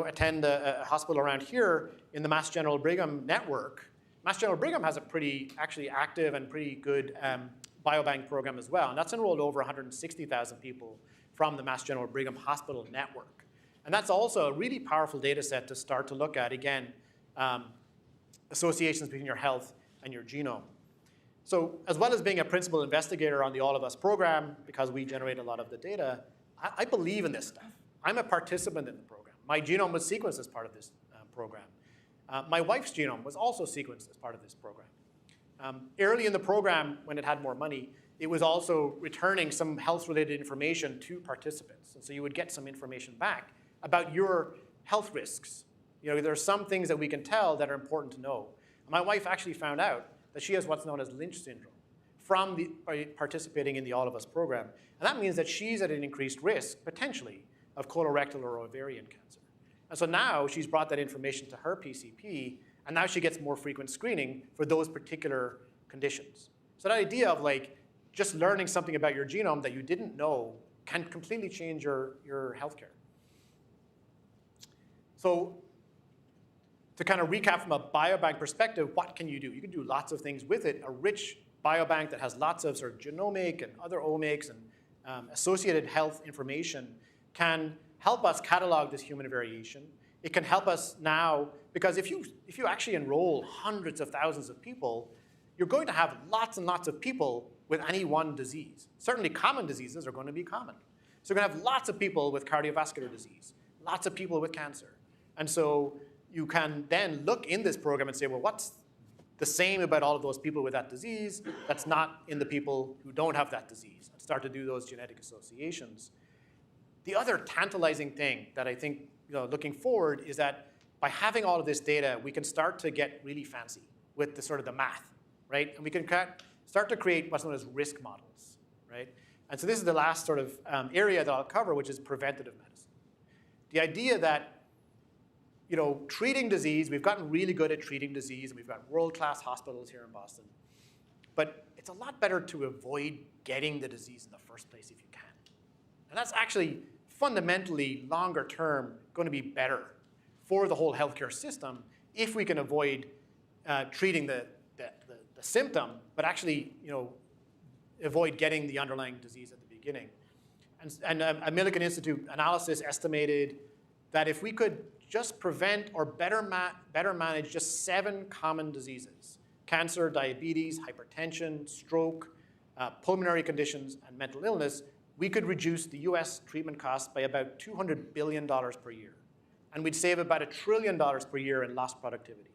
attend a hospital around here in the Mass General Brigham network, Mass General Brigham has a pretty actually active and pretty good biobank program as well. And that's enrolled over 160,000 people from the Mass General Brigham Hospital network. And that's also a really powerful data set to start to look at, again, associations between your health and your genome. So as well as being a principal investigator on the All of Us program, because we generate a lot of the data, I believe in this stuff. I'm a participant in the program. My genome was sequenced as part of this program. My wife's genome was also sequenced as part of this program. Early in the program, when it had more money, it was also returning some health-related information to participants. And so you would get some information back about your health risks. There are some things that we can tell that are important to know. My wife actually found out that she has what's known as Lynch syndrome from participating in the All of Us program. And that means that she's at an increased risk, potentially, of colorectal or ovarian cancer. And so now she's brought that information to her PCP, and now she gets more frequent screening for those particular conditions. So that idea of just learning something about your genome that you didn't know can completely change your healthcare. So to kind of recap from a biobank perspective, what can you do? You can do lots of things with it. A rich biobank that has lots of sort of genomic and other omics and associated health information can help us catalog this human variation. It can help us now, because if you actually enroll hundreds of thousands of people, you're going to have lots and lots of people with any one disease. Certainly common diseases are going to be common. So you're going to have lots of people with cardiovascular disease, lots of people with cancer. And so you can then look in this program and say, well, what's the same about all of those people with that disease that's not in the people who don't have that disease, and start to do those genetic associations. The other tantalizing thing that I think, looking forward, is that by having all of this data, we can start to get really fancy with the sort of the math, right? And we can start to create what's known as risk models, right? And so this is the last sort of area that I'll cover, which is preventative medicine. The idea that treating disease, we've gotten really good at treating disease, and we've got world-class hospitals here in Boston. But it's a lot better to avoid getting the disease in the first place if you can. And that's actually fundamentally, longer term, going to be better for the whole healthcare system if we can avoid treating the symptom, but actually avoid getting the underlying disease at the beginning. And a Millikan Institute analysis estimated that if we could just prevent or better manage just 7 common diseases: cancer, diabetes, hypertension, stroke, pulmonary conditions, and mental illness, we could reduce the US treatment costs by about $200 billion per year. And we'd save about $1 trillion per year in lost productivity.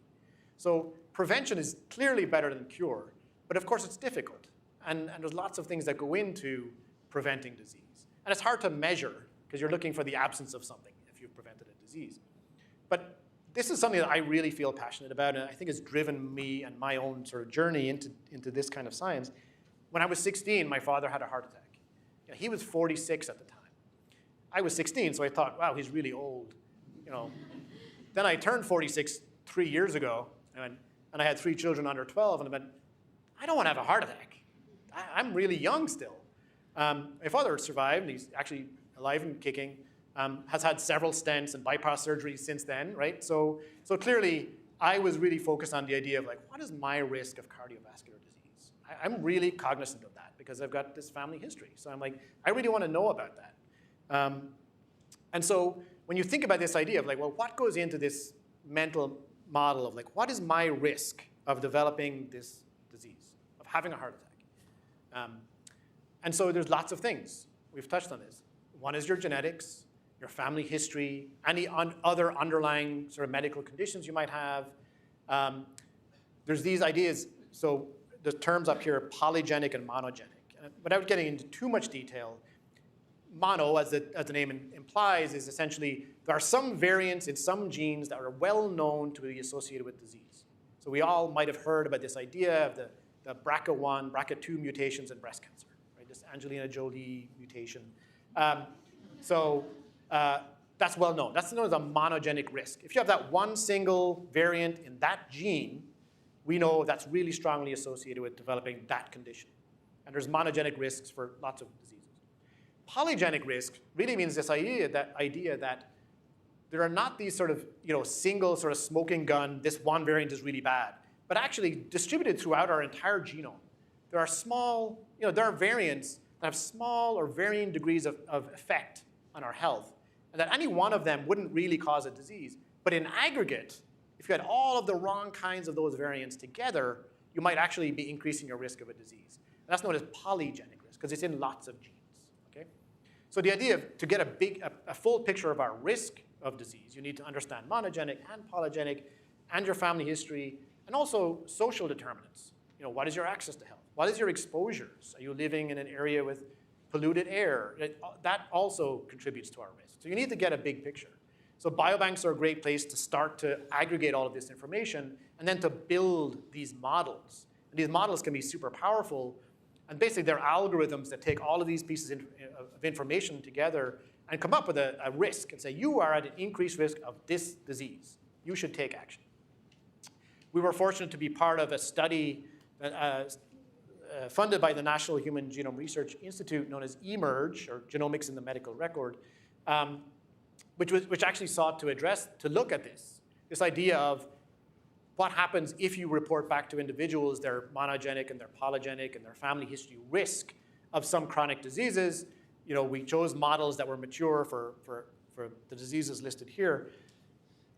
So prevention is clearly better than cure, but of course it's difficult. And there's lots of things that go into preventing disease. And it's hard to measure because you're looking for the absence of something if you've prevented a disease. But this is something that I really feel passionate about, and I think has driven me and my own sort of journey into this kind of science. When I was 16, my father had a heart attack. He was 46 at the time. I was 16, so I thought, wow, he's really old. Then I turned 46 3 years ago, and I had 3 children under 12, and I went, I don't want to have a heart attack. I'm really young still. My father survived, and he's actually alive and kicking. Has had several stents and bypass surgeries since then, right? So clearly, I was really focused on the idea of what is my risk of cardiovascular disease? I'm really cognizant of that because I've got this family history. So I'm like, I really want to know about that. And so when you think about this idea of well, what goes into this mental model of what is my risk of developing this disease, of having a heart attack? And so there's lots of things. We've touched on this. One is your genetics, your family history, any other underlying sort of medical conditions you might have. There's these ideas. So the terms up here, polygenic and monogenic. Without getting into too much detail, mono, as the name implies, is essentially there are some variants in some genes that are well known to be associated with disease. So we all might have heard about this idea of the BRCA1, BRCA2 mutations in breast cancer, right? This Angelina Jolie mutation. That's well known. That's known as a monogenic risk. If you have that one single variant in that gene, we know that's really strongly associated with developing that condition. And there's monogenic risks for lots of diseases. Polygenic risk really means this idea that there are not these sort of single sort of smoking gun, this one variant is really bad, but actually distributed throughout our entire genome. There are small, there are variants that have small or varying degrees of effect on our health, and that any one of them wouldn't really cause a disease. But in aggregate, if you had all of the wrong kinds of those variants together, you might actually be increasing your risk of a disease. And that's known as polygenic risk, because it's in lots of genes. Okay? So the idea of to get a full picture of our risk of disease, you need to understand monogenic and polygenic and your family history, and also social determinants. What is your access to health? What is your exposures? Are you living in an area with polluted air? That also contributes to our risk. So you need to get a big picture. So biobanks are a great place to start to aggregate all of this information and then to build these models. And these models can be super powerful. And basically, they're algorithms that take all of these pieces of information together and come up with a risk and say, you are at an increased risk of this disease. You should take action. We were fortunate to be part of a study funded by the National Human Genome Research Institute known as eMERGE, or Genomics in the Medical Record, which actually sought to look at this idea of what happens if you report back to individuals their monogenic and their polygenic and their family history risk of some chronic diseases. We chose models that were mature for the diseases listed here.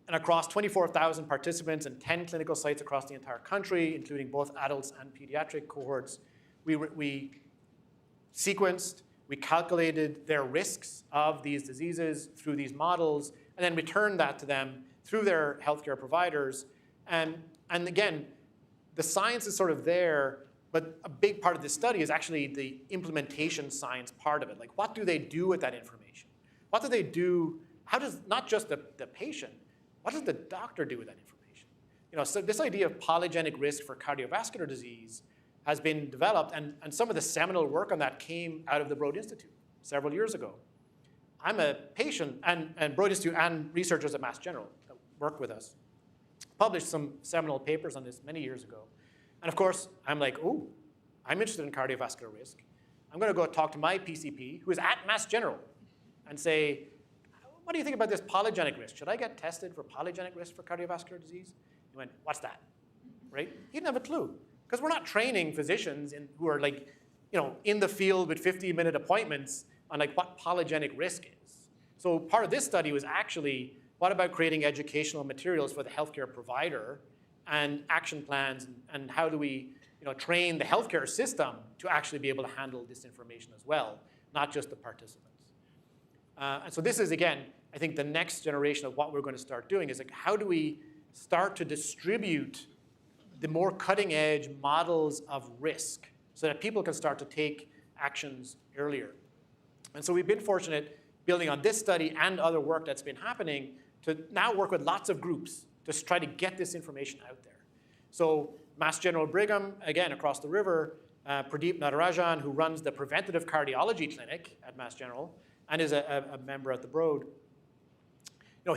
And across 24,000 participants and 10 clinical sites across the entire country, including both adults and pediatric cohorts, we sequenced, we calculated their risks of these diseases through these models, and then returned that to them through their healthcare providers. And again, the science is sort of there, but a big part of this study is actually the implementation science part of it. Like, what do they do with that information? What do they do? How does, not just the patient, what does the doctor do with that information? So this idea of polygenic risk for cardiovascular disease has been developed, and some of the seminal work on that came out of the Broad Institute several years ago. I'm a patient, and Broad Institute and researchers at Mass General that work with us published some seminal papers on this many years ago. And of course, I'm like, oh, I'm interested in cardiovascular risk. I'm going to go talk to my PCP, who is at Mass General, and say, what do you think about this polygenic risk? Should I get tested for polygenic risk for cardiovascular disease? He went, what's that? Right? He didn't have a clue. Because we're not training physicians who are in the field with 50-minute appointments on what polygenic risk is. So part of this study was actually, what about creating educational materials for the healthcare provider and action plans, and how do we train the healthcare system to actually be able to handle this information as well, not just the participants. And so this is, again, I think the next generation of what we're going to start doing is how do we start to distribute the more cutting-edge models of risk so that people can start to take actions earlier. And so we've been fortunate, building on this study and other work that's been happening, to now work with lots of groups to try to get this information out there. So Mass General Brigham, again, across the river, Pradeep Natarajan, who runs the Preventative Cardiology Clinic at Mass General and is a member at the Broad,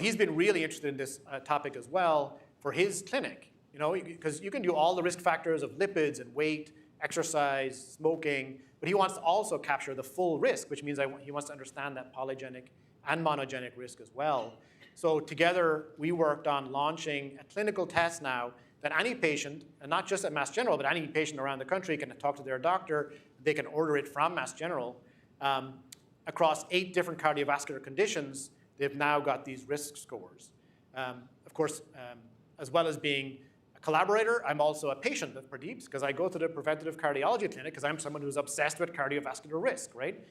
he's been really interested in this topic as well for his clinic. Because you can do all the risk factors of lipids and weight, exercise, smoking, but he wants to also capture the full risk, which means he wants to understand that polygenic and monogenic risk as well. So together, we worked on launching a clinical test now that any patient, and not just at Mass General, but any patient around the country can talk to their doctor. They can order it from Mass General. Across 8 different cardiovascular conditions, they've now got these risk scores. Of course, as well as being a collaborator, I'm also a patient of Pradeep's, because I go to the Preventative Cardiology Clinic because I'm someone who's obsessed with cardiovascular risk, right?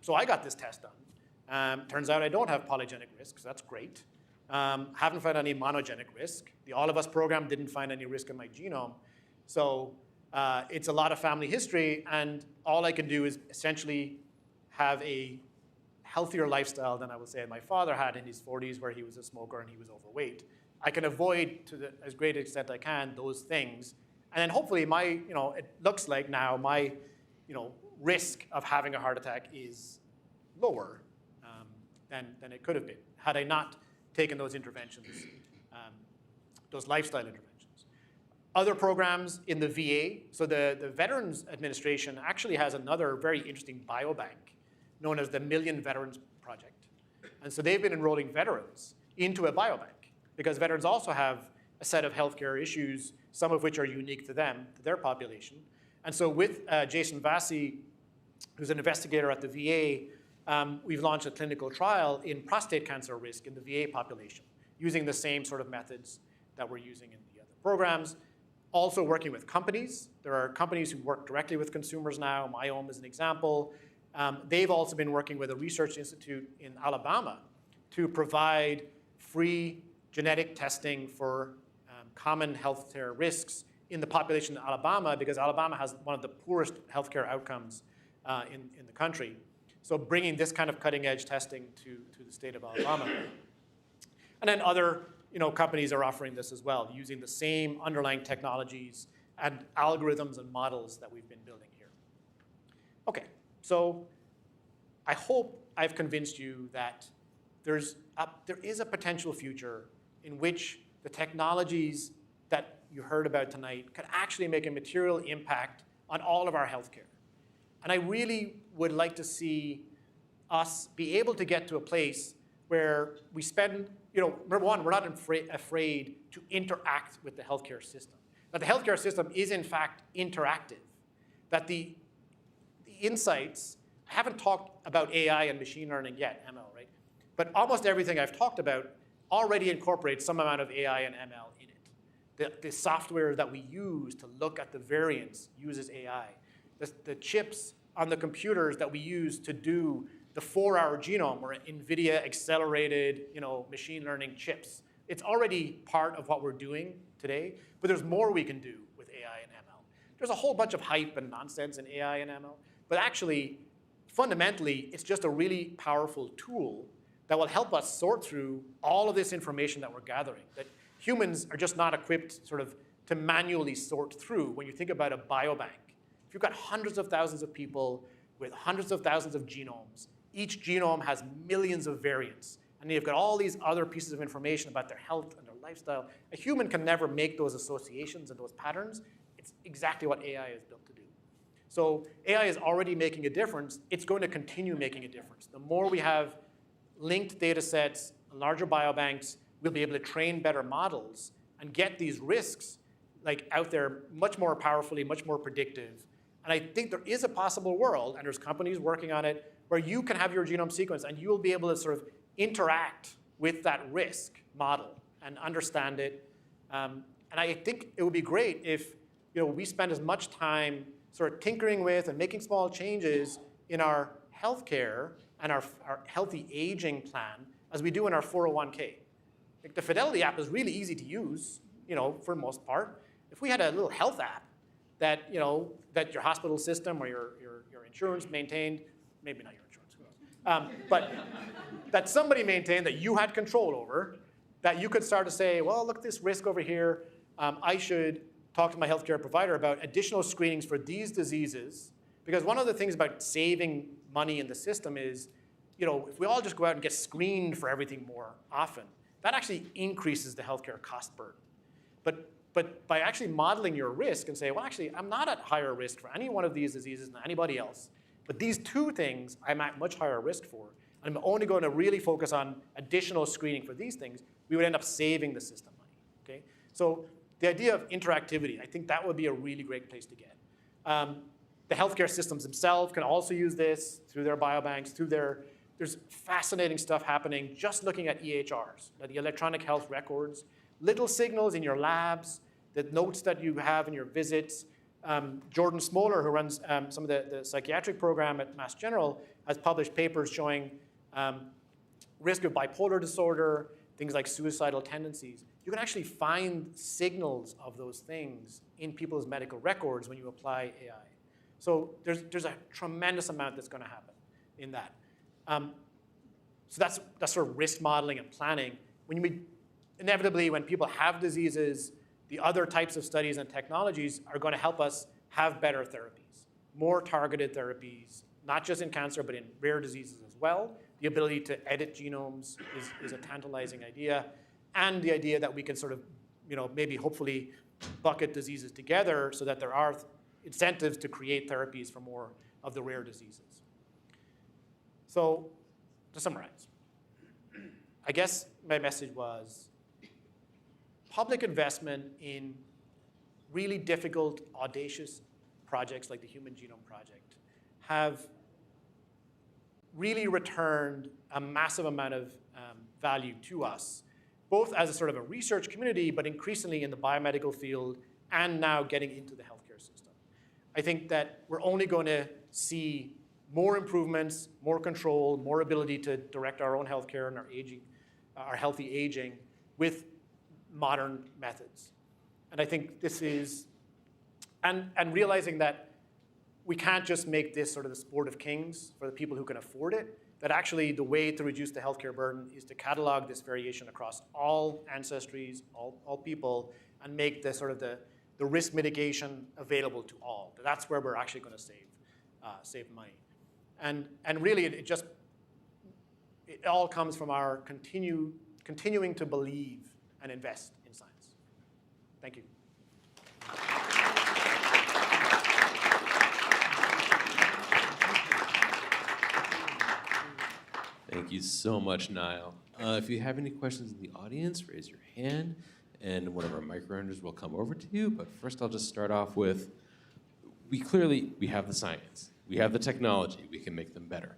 So I got this test done. Turns out I don't have polygenic risk, so that's great. Haven't found any monogenic risk. The All of Us program didn't find any risk in my genome. So It's a lot of family history, and all I can do is essentially have a healthier lifestyle than I would say my father had in his 40s, where he was a smoker and he was overweight. I can avoid, to as great extent I can, those things. And then hopefully it looks like now my risk of having a heart attack is lower than it could have been had I not taken those interventions, those lifestyle interventions. Other programs in the VA, so the Veterans Administration actually has another very interesting biobank known as the Million Veterans Project. And so they've been enrolling veterans into a biobank because veterans also have a set of healthcare issues, some of which are unique to them, to their population. And so with Jason Vassie, who's an investigator at the VA, we've launched a clinical trial in prostate cancer risk in the VA population, using the same sort of methods that we're using in the other programs. Also working with companies. There are companies who work directly with consumers now. Myome is an example. They've also been working with a research institute in Alabama to provide free genetic testing for common healthcare risks in the population in Alabama, because Alabama has one of the poorest healthcare outcomes in the country. So bringing this kind of cutting edge testing to the state of Alabama. And then other companies are offering this as well, using the same underlying technologies and algorithms and models that we've been building here. Okay, so I hope I've convinced you that there is a potential future in which the technologies that you heard about tonight could actually make a material impact on all of our healthcare. And I really would like to see us be able to get to a place where we spend, number one, we're not afraid to interact with the healthcare system. That the healthcare system is in fact interactive. That the insights, I haven't talked about AI and machine learning yet, ML, right? But almost everything I've talked about already incorporates some amount of AI and ML in it. The software that we use to look at the variants uses AI. The chips on the computers that we use to do the 4-hour genome or NVIDIA accelerated machine learning chips. It's already part of what we're doing today, but there's more we can do with AI and ML. There's a whole bunch of hype and nonsense in AI and ML, but actually, fundamentally, it's just a really powerful tool that will help us sort through all of this information that we're gathering, that humans are just not equipped to manually sort through when you think about a biobank. If you've got hundreds of thousands of people with hundreds of thousands of genomes, each genome has millions of variants, and you've got all these other pieces of information about their health and their lifestyle. A human can never make those associations and those patterns. It's exactly what AI is built to do. So AI is already making a difference. It's going to continue making a difference. The more we have linked data sets, larger biobanks, we'll be able to train better models and get these risks out there much more powerfully, much more predictive. And I think there is a possible world, and there's companies working on it, where you can have your genome sequence and you'll be able to interact with that risk model and understand it. And I think it would be great if we spend as much time tinkering with and making small changes in our healthcare and our healthy aging plan as we do in our 401k. The Fidelity app is really easy to use, for the most part. If we had a little health app that that your hospital system or your insurance maintained, maybe not your insurance, but that somebody maintained that you had control over, that you could start to say, well, look at this risk over here. I should talk to my healthcare provider about additional screenings for these diseases, because one of the things about saving money in the system is, if we all just go out and get screened for everything more often, that actually increases the healthcare cost burden. But by actually modeling your risk and say, well, actually, I'm not at higher risk for any one of these diseases than anybody else, but these two things I'm at much higher risk for, and I'm only going to really focus on additional screening for these things, we would end up saving the system money, okay? So the idea of interactivity, I think that would be a really great place to get. The healthcare systems themselves can also use this through their biobanks, there's fascinating stuff happening just looking at EHRs, the electronic health records, little signals in your labs, the notes that you have in your visits. Jordan Smoller, who runs some of the psychiatric program at Mass General, has published papers showing risk of bipolar disorder, things like suicidal tendencies. you can actually find signals of those things in people's medical records when you apply AI. So there's a tremendous amount that's going to happen in that. So that's sort of risk modeling and planning. Inevitably, when people have diseases, the other types of studies and technologies are going to help us have better therapies, more targeted therapies, not just in cancer, but in rare diseases as well. The ability to edit genomes is a tantalizing idea. And the idea that we can sort of, maybe hopefully bucket diseases together so that there are incentives to create therapies for more of the rare diseases. So to summarize, I guess my message was public investment in really difficult, audacious projects like the Human Genome Project have really returned a massive amount of value to us, both as a sort of a research community, but increasingly in the biomedical field and now getting into the healthcare system. I think that we're only going to see more improvements, more control, more ability to direct our own healthcare and our healthy aging with modern methods. And I think this is, and realizing that we can't just make this sort of the sport of kings for the people who can afford it, that actually the way to reduce the healthcare burden is to catalog this variation across all ancestries, all people, and make the sort of the risk mitigation available to all. That's where we're actually going to save money. And really, it all comes from our continuing to believe and invest in science. Thank you. Thank you so much, Niall. If you have any questions in the audience, raise your hand, and one of our mic runners will come over to you. But first, I'll just start off with, we have the science. We have the technology. We can make them better.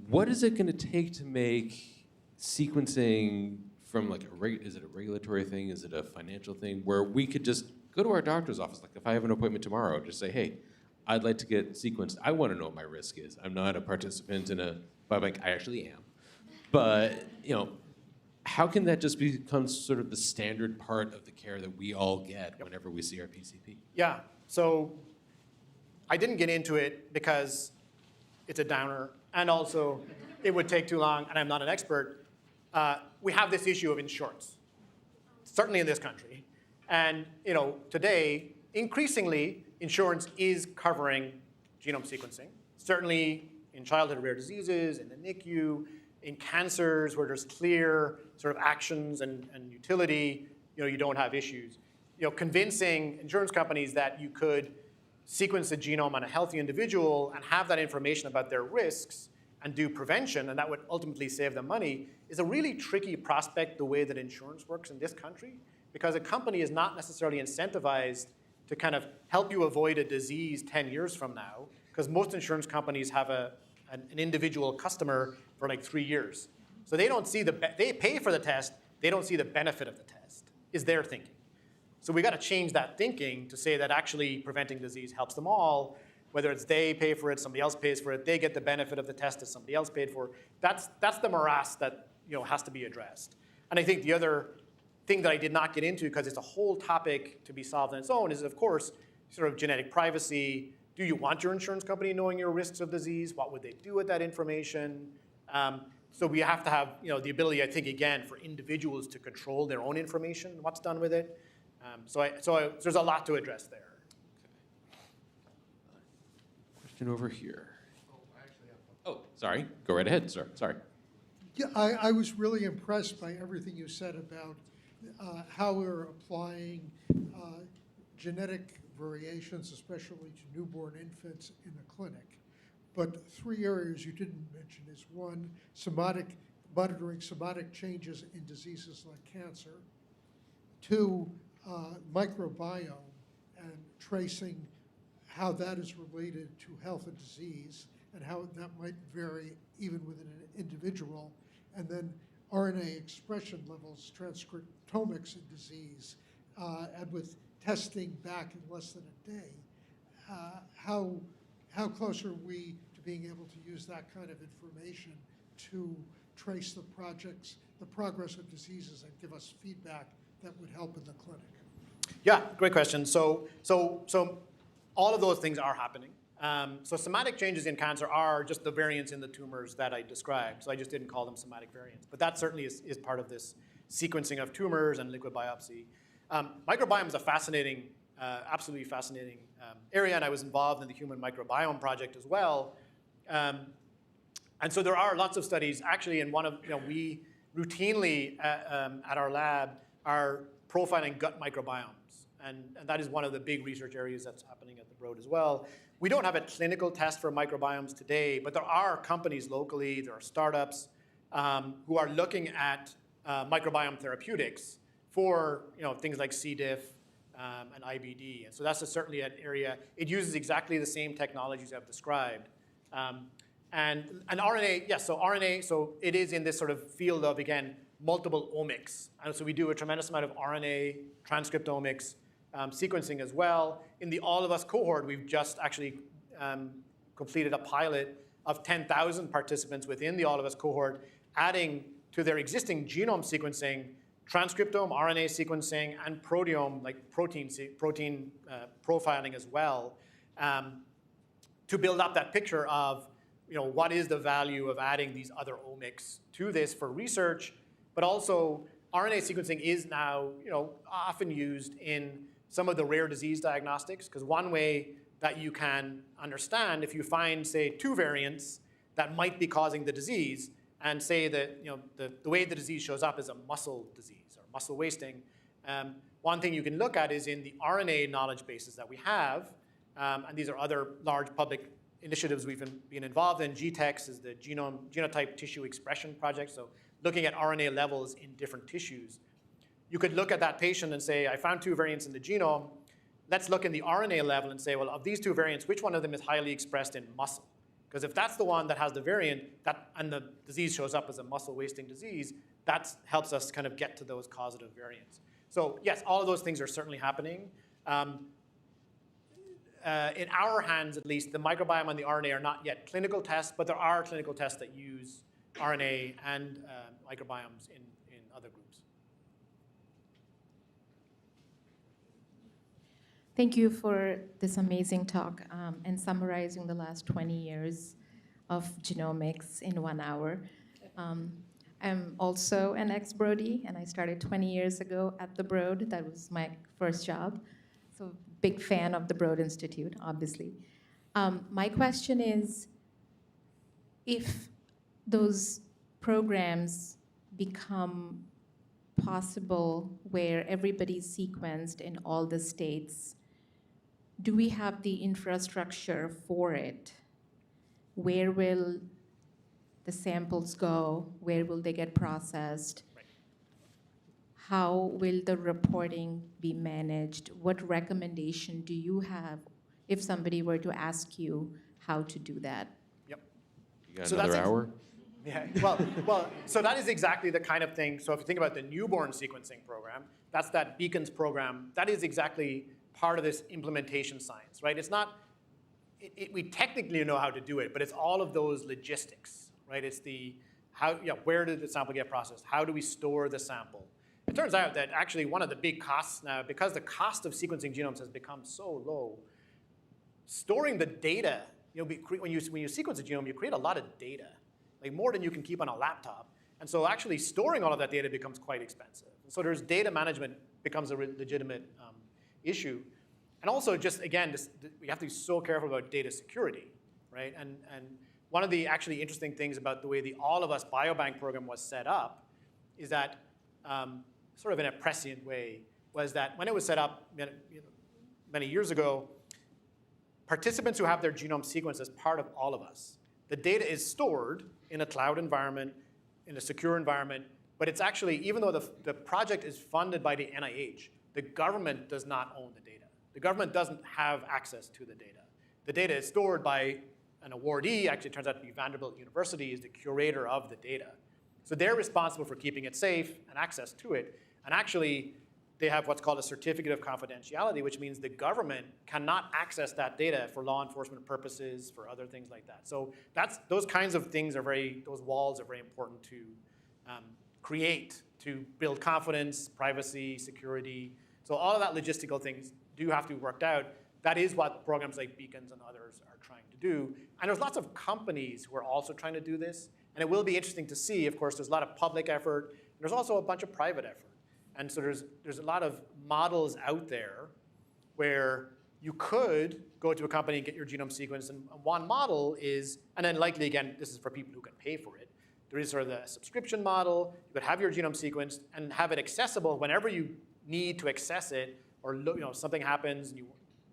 What is it going to take to make sequencing from like is it a regulatory thing? Is it a financial thing? Where we could just go to our doctor's office, like if I have an appointment tomorrow, just say, hey, I'd like to get sequenced. I want to know what my risk is. I'm not a participant in a biobank. I actually am. But, how can that just become sort of the standard part of the care that we all get whenever we see our PCP? Yeah, so I didn't get into it because it's a downer, and also it would take too long, and I'm not an expert. We have this issue of insurance, certainly in this country. And today, increasingly, insurance is covering genome sequencing, certainly in childhood rare diseases, in the NICU, in cancers where there's clear sort of actions and utility, you don't have issues. Convincing insurance companies that you could sequence the genome on a healthy individual and have that information about their risks and do prevention, and that would ultimately save them money, is a really tricky prospect the way that insurance works in this country, because a company is not necessarily incentivized to kind of help you avoid a disease 10 years from now, because most insurance companies have an individual customer for like 3 years. So they don't see they pay for the test, they don't see the benefit of the test, is their thinking. So we got to change that thinking to say that actually preventing disease helps them all, whether it's they pay for it, somebody else pays for it, they get the benefit of the test that somebody else paid for. That's the morass that has to be addressed. And I think the other thing that I did not get into, because it's a whole topic to be solved on its own, is of course sort of genetic privacy. Do you want your insurance company knowing your risks of disease? What would they do with that information? So we have to have the ability, I think, again, for individuals to control their own information, what's done with it. So there's a lot to address there. Question over here. Oh, sorry. Go right ahead, sir. Sorry. Yeah, I was really impressed by everything you said about how we're applying genetic variations, especially to newborn infants in the clinic. But 3 areas you didn't mention is one, monitoring somatic changes in diseases like cancer. 2, microbiome and tracing how that is related to health and disease and how that might vary even within an individual. And then RNA expression levels, transcriptomics in disease, and with testing back in less than a day. How close are we to being able to use that kind of information to trace the progress of diseases and give us feedback that would help in the clinic? Yeah, great question. So all of those things are happening. So somatic changes in cancer are just the variants in the tumors that I described. So I just didn't call them somatic variants. But that certainly is part of this sequencing of tumors and liquid biopsy. Microbiome is a fascinating, absolutely fascinating area, and I was involved in the Human Microbiome Project as well. And so there are lots of studies. Actually, in one of, we routinely at our lab are profiling gut microbiomes. And that is one of the big research areas that's happening at the Broad as well. We don't have a clinical test for microbiomes today, but there are companies locally, there are startups who are looking at microbiome therapeutics for things like C. diff and IBD. And so that's certainly an area. It uses exactly the same technologies I've described. And RNA, yes, so RNA, so it is in this sort of field of, again, multiple omics. And so we do a tremendous amount of RNA transcriptomics sequencing as well. In the All of Us cohort, we've just actually completed a pilot of 10,000 participants within the All of Us cohort, adding to their existing genome sequencing, transcriptome, RNA sequencing, and proteome, like protein profiling as well, to build up that picture of what is the value of adding these other omics to this for research, but also RNA sequencing is now often used in some of the rare disease diagnostics, because one way that you can understand if you find, say, 2 variants that might be causing the disease, and say that the way the disease shows up is a muscle disease or muscle wasting, one thing you can look at is in the RNA knowledge bases that we have, and these are other large public initiatives we've been involved in. GTEx is the Genotype Tissue Expression Project, so looking at RNA levels in different tissues. You could look at that patient and say, I found 2 variants in the genome. Let's look in the RNA level and say, well, of these 2 variants, which one of them is highly expressed in muscle? Because if that's the one that has the variant, and the disease shows up as a muscle wasting disease, that helps us kind of get to those causative variants. So yes, all of those things are certainly happening. In our hands, at least, the microbiome and the RNA are not yet clinical tests, but there are clinical tests that use RNA and microbiomes in other groups. Thank you for this amazing talk and summarizing the last 20 years of genomics in 1 hour. I'm also an ex-Broadie, and I started 20 years ago at the Broad. That was my first job. So big fan of the Broad Institute, obviously. My question is, if those programs become possible where everybody's sequenced in all the states, do we have the infrastructure for it? Where will the samples go? Where will they get processed? Right. How will the reporting be managed? What recommendation do you have if somebody were to ask you how to do that? Yep. You got So another that's hour? Yeah, well, so that is exactly the kind of thing. So if you think about the newborn sequencing program, that's that Beacons program. That is exactly part of this implementation science, right? It's not, we technically know how to do it, but it's all of those logistics, right? It's the where did the sample get processed? How do we store the sample? It turns out that actually one of the big costs now, because the cost of sequencing genomes has become so low, storing the data, when you sequence a genome, you create a lot of data, like more than you can keep on a laptop. And so actually storing all of that data becomes quite expensive. And so there's data management becomes a legitimate issue. And also just, again, we have to be so careful about data security, right? And one of the actually interesting things about the way the All of Us Biobank program was set up is that, sort of in a prescient way, was that when it was set up many years ago, participants who have their genome sequenced as part of All of Us, the data is stored in a cloud environment, in a secure environment, but it's actually, even though the project is funded by the NIH, the government does not own the data. The government doesn't have access to the data. The data is stored by an awardee. Actually, it turns out to be Vanderbilt University is the curator of the data. So they're responsible for keeping it safe and access to it. And actually, they have what's called a certificate of confidentiality, which means the government cannot access that data for law enforcement purposes, for other things like that. So those kinds of things those walls are very important to create, to build confidence, privacy, security. So all of that logistical things do have to be worked out. That is what programs like Beacons and others are trying to do. And there's lots of companies who are also trying to do this. And it will be interesting to see, of course, there's a lot of public effort. There's also a bunch of private effort. And so there's a lot of models out there where you could go to a company and get your genome sequenced. And one model is, and then likely, again, this is for people who can pay for it. There is sort of the subscription model. You could have your genome sequenced and have it accessible whenever you need to access it, or something happens and you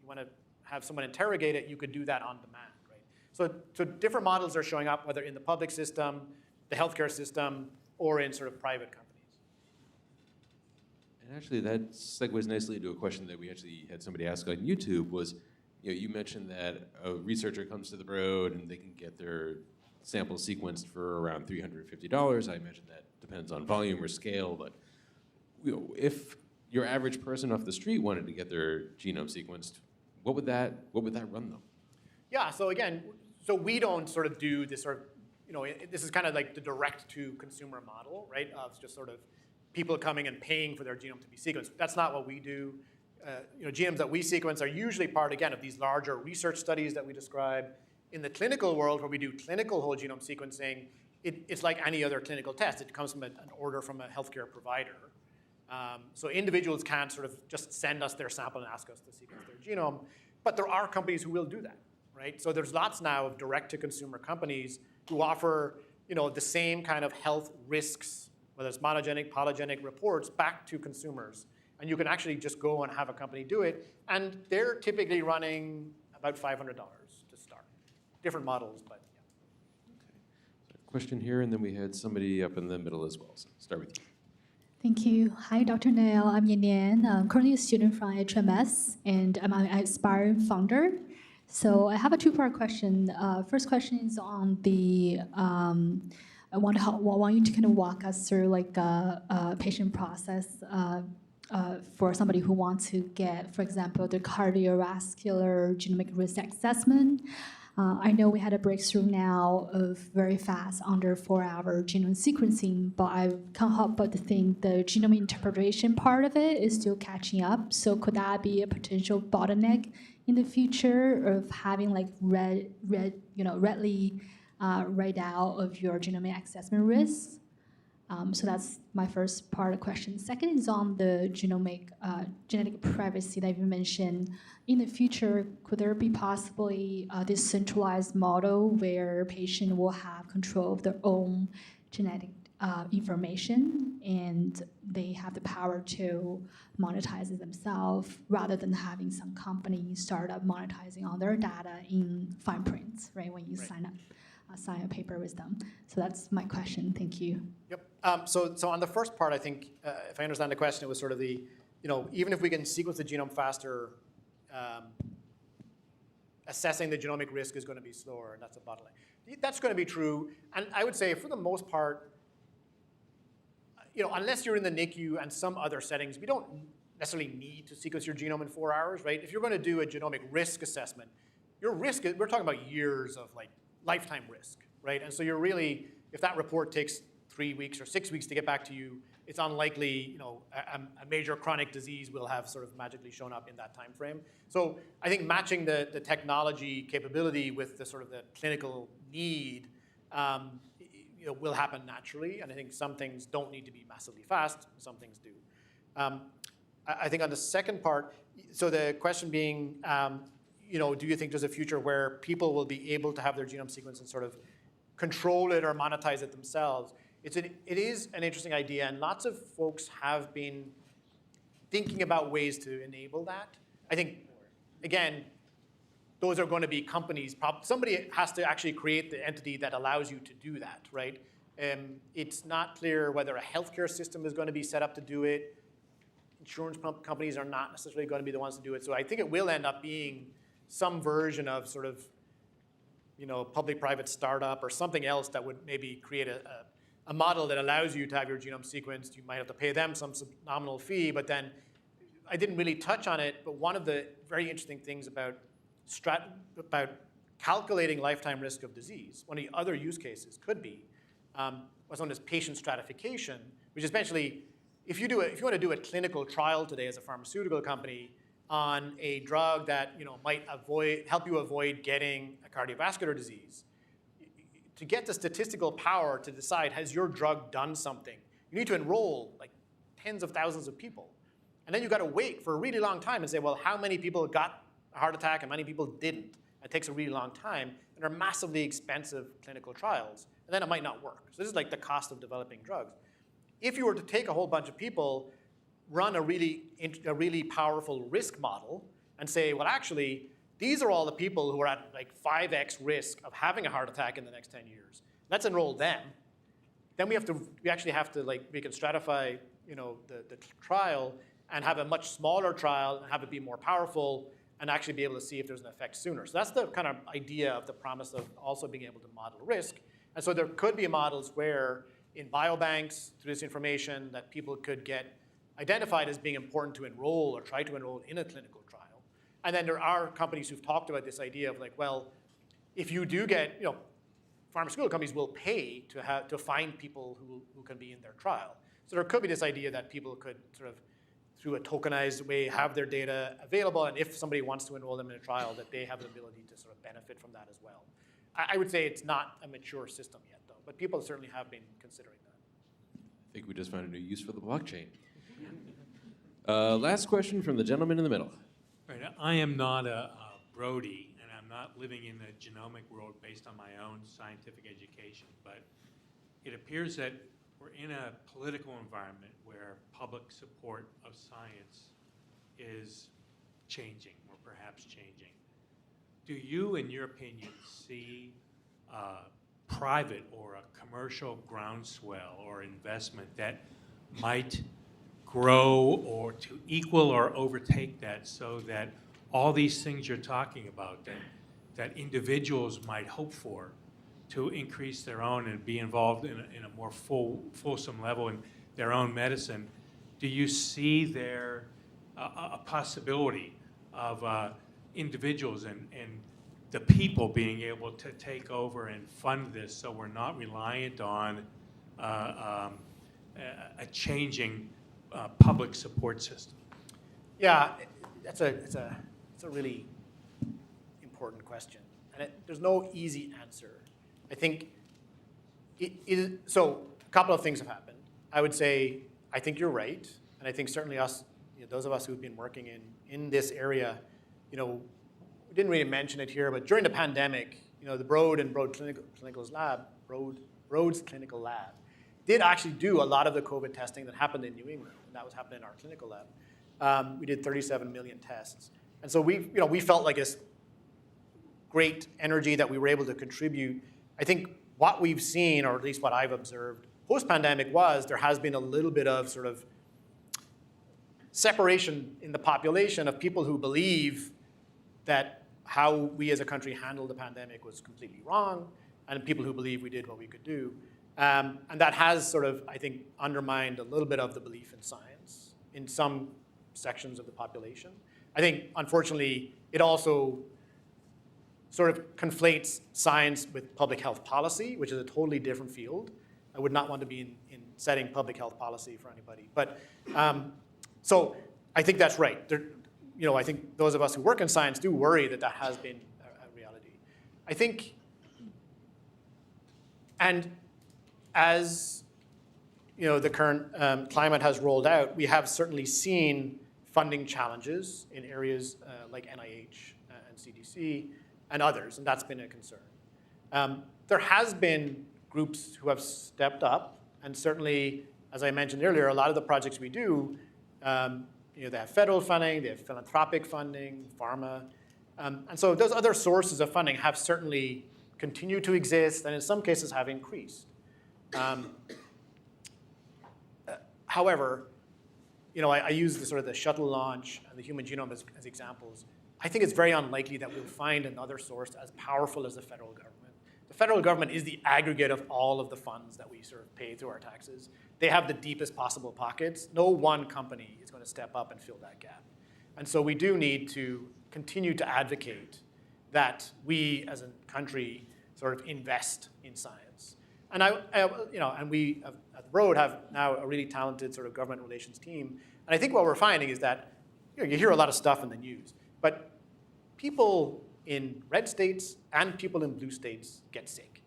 want to have someone interrogate it, you could do that on demand, right? So different models are showing up, whether in the public system, the healthcare system, or in sort of private companies. And actually, that segues nicely into a question that we actually had somebody ask on YouTube was, you mentioned that a researcher comes to the Broad and they can get their sample sequenced for around $350. I imagine that depends on volume or scale, but if your average person off the street wanted to get their genome sequenced, what would that run them? Yeah, so again, we don't sort of do this sort of, this is kind of like the direct to consumer model, right? Of just sort of people coming and paying for their genome to be sequenced. That's not what we do. Genomes that we sequence are usually part, again, of these larger research studies that we describe. In the clinical world, where we do clinical whole genome sequencing, it's like any other clinical test. It comes from an order from a healthcare provider. So individuals can't sort of just send us their sample and ask us to sequence their genome, but there are companies who will do that, right? So there's lots now of direct-to-consumer companies who offer, the same kind of health risks, whether it's monogenic, polygenic reports, back to consumers. And you can actually just go and have a company do it, and they're typically running about $500 to start. Different models, but yeah. Okay. So question here, and then we had somebody up in the middle as well. So start with you. Thank you. Hi, Dr. Niall. I'm Yan Yan. I'm currently a student from HMS, and I'm an Aspire founder. So I have a two-part question. First question is on the, I want you to kind of walk us through like a patient process for somebody who wants to get, for example, the cardiovascular genomic risk assessment. I know we had a breakthrough now of very fast, under 4-hour genome sequencing, but I can't help but to think the genome interpretation part of it is still catching up. So could that be a potential bottleneck in the future of having like readily write out of your genomic assessment risks? So that's my first part of the question. Second is on the genetic privacy that you mentioned. In the future, could there be possibly this centralized model where patient will have control of their own genetic information and they have the power to monetize it themselves rather than having some company startup monetizing on their data in fine print, right, when you sign a paper with them? So that's my question. Thank you. Yep. So on the first part, I think, if I understand the question, it was sort of the, even if we can sequence the genome faster, assessing the genomic risk is going to be slower, and that's a bottleneck. That's going to be true. And I would say, for the most part, unless you're in the NICU and some other settings, we don't necessarily need to sequence your genome in 4 hours, right? If you're going to do a genomic risk assessment, your risk, we're talking about years of like lifetime risk, right? And so you're really, if that report takes 3 weeks or 6 weeks to get back to you, it's unlikely, a major chronic disease will have sort of magically shown up in that time frame. So I think matching the technology capability with the sort of the clinical need, will happen naturally. And I think some things don't need to be massively fast, some things do. I think on the second part, so the question being, do you think there's a future where people will be able to have their genome sequenced and sort of control it or monetize it themselves? It is an interesting idea, and lots of folks have been thinking about ways to enable that. I think, again, those are going to be companies. Somebody has to actually create the entity that allows you to do that, right? It's not clear whether a healthcare system is going to be set up to do it. Insurance companies are not necessarily going to be the ones to do it. So I think it will end up being some version of sort of, public-private startup or something else that would maybe create a model that allows you to have your genome sequenced. You might have to pay them some nominal fee, but then I didn't really touch on it, but one of the very interesting things about calculating lifetime risk of disease, one of the other use cases could be what's known as patient stratification, which is essentially, if you want to do a clinical trial today as a pharmaceutical company on a drug that might help you avoid getting a cardiovascular disease, to get the statistical power to decide has your drug done something, you need to enroll like tens of thousands of people. And then you've got to wait for a really long time and say, well, how many people got a heart attack and how many people didn't? It takes a really long time, and are massively expensive clinical trials, and then it might not work. So this is like the cost of developing drugs. If you were to take a whole bunch of people, run a really powerful risk model, and say, well, actually, these are all the people who are at like 5x risk of having a heart attack in the next 10 years. Let's enroll them. Then we actually have to we can stratify the trial and have a much smaller trial and have it be more powerful and actually be able to see if there's an effect sooner. So that's the kind of idea of the promise of also being able to model risk. And so there could be models where in biobanks, through this information, that people could get identified as being important to enroll or try to enroll in a clinical trial. And then there are companies who've talked about this idea of like, well, if you do get, pharmaceutical companies will pay to find people who can be in their trial. So there could be this idea that people could sort of, through a tokenized way, have their data available, and if somebody wants to enroll them in a trial, that they have the ability to sort of benefit from that as well. I would say it's not a mature system yet, though, but people certainly have been considering that. I think we just found a new use for the blockchain. Last question from the gentleman in the middle. Right. I am not a Brody, and I'm not living in the genomic world based on my own scientific education, but it appears that we're in a political environment where public support of science is changing, or perhaps changing. Do you, in your opinion, see private or a commercial groundswell or investment that might grow or to equal or overtake that, so that all these things you're talking about that individuals might hope for to increase their own and be involved in a more fulsome level in their own medicine, do you see there a possibility of individuals and the people being able to take over and fund this, so we're not reliant on a changing public support system? Yeah, it's a really important question, and there's no easy answer. I think so. A couple of things have happened. I would say I think you're right, and I think certainly us, those of us who've been working in this area, we didn't really mention it here, but during the pandemic, the Broad's Clinical Lab did actually do a lot of the COVID testing that happened in New England, and that was happening in our clinical lab. We did 37 million tests, and so we felt like this great energy that we were able to contribute. I think what we've seen, or at least what I've observed post-pandemic, was there has been a little bit of sort of separation in the population of people who believe that how we as a country handled the pandemic was completely wrong, and people who believe we did what we could do. And that has sort of, I think, undermined a little bit of the belief in science in some sections of the population. I think, unfortunately, it also sort of conflates science with public health policy, which is a totally different field. I would not want to be in setting public health policy for anybody. But so I think that's right. I think those of us who work in science do worry that has been a reality. I think, and as the current climate has rolled out, we have certainly seen funding challenges in areas like NIH and CDC and others, and that's been a concern. There has been groups who have stepped up, and certainly, as I mentioned earlier, a lot of the projects we do, they have federal funding, they have philanthropic funding, pharma, and so those other sources of funding have certainly continued to exist, and in some cases have increased. However, I use the shuttle launch and the human genome as examples. I think it's very unlikely that we'll find another source as powerful as the federal government. the federal government is the aggregate of all of the funds that we sort of pay through our taxes. They have the deepest possible pockets. No one company is going to step up and fill that gap. And so we do need to continue to advocate that we as a country sort of invest in science. And and we at the Broad have now a really talented sort of government relations team. And I think what we're finding is that you hear a lot of stuff in the news, but people in red states and people in blue states get sick.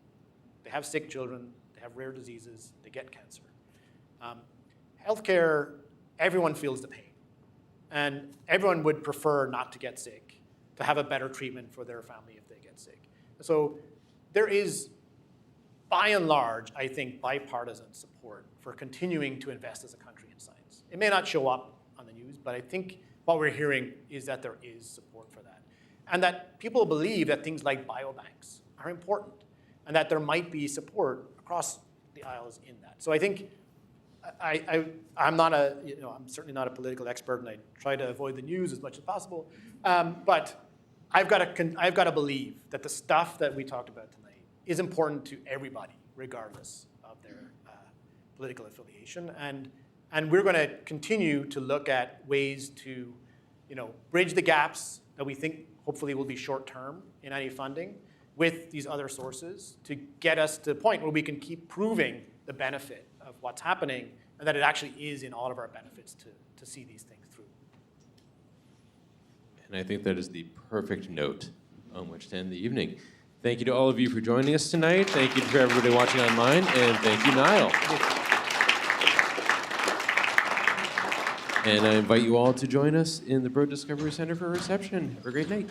They have sick children, they have rare diseases, they get cancer. Healthcare, everyone feels the pain. And everyone would prefer not to get sick, to have a better treatment for their family if they get sick. So there is, by and large, I think, bipartisan support for continuing to invest as a country in science. It may not show up on the news, but I think what we're hearing is that there is support for that. And that people believe that things like biobanks are important, and that there might be support across the aisles in that. So I think I'm not I'm certainly not a political expert, and I try to avoid the news as much as possible. But I've got to believe that the stuff that we talked about tonight is important to everybody, regardless of their political affiliation. And we're going to continue to look at ways to, bridge the gaps that we think hopefully will be short-term in any funding with these other sources to get us to the point where we can keep proving the benefit of what's happening and that it actually is in all of our benefits to see these things through. And I think that is the perfect note on which to end the evening. Thank you to all of you for joining us tonight. Thank you for everybody watching online, and thank you, Niall. And I invite you all to join us in the Broad Discovery Center for a reception. Have a great night.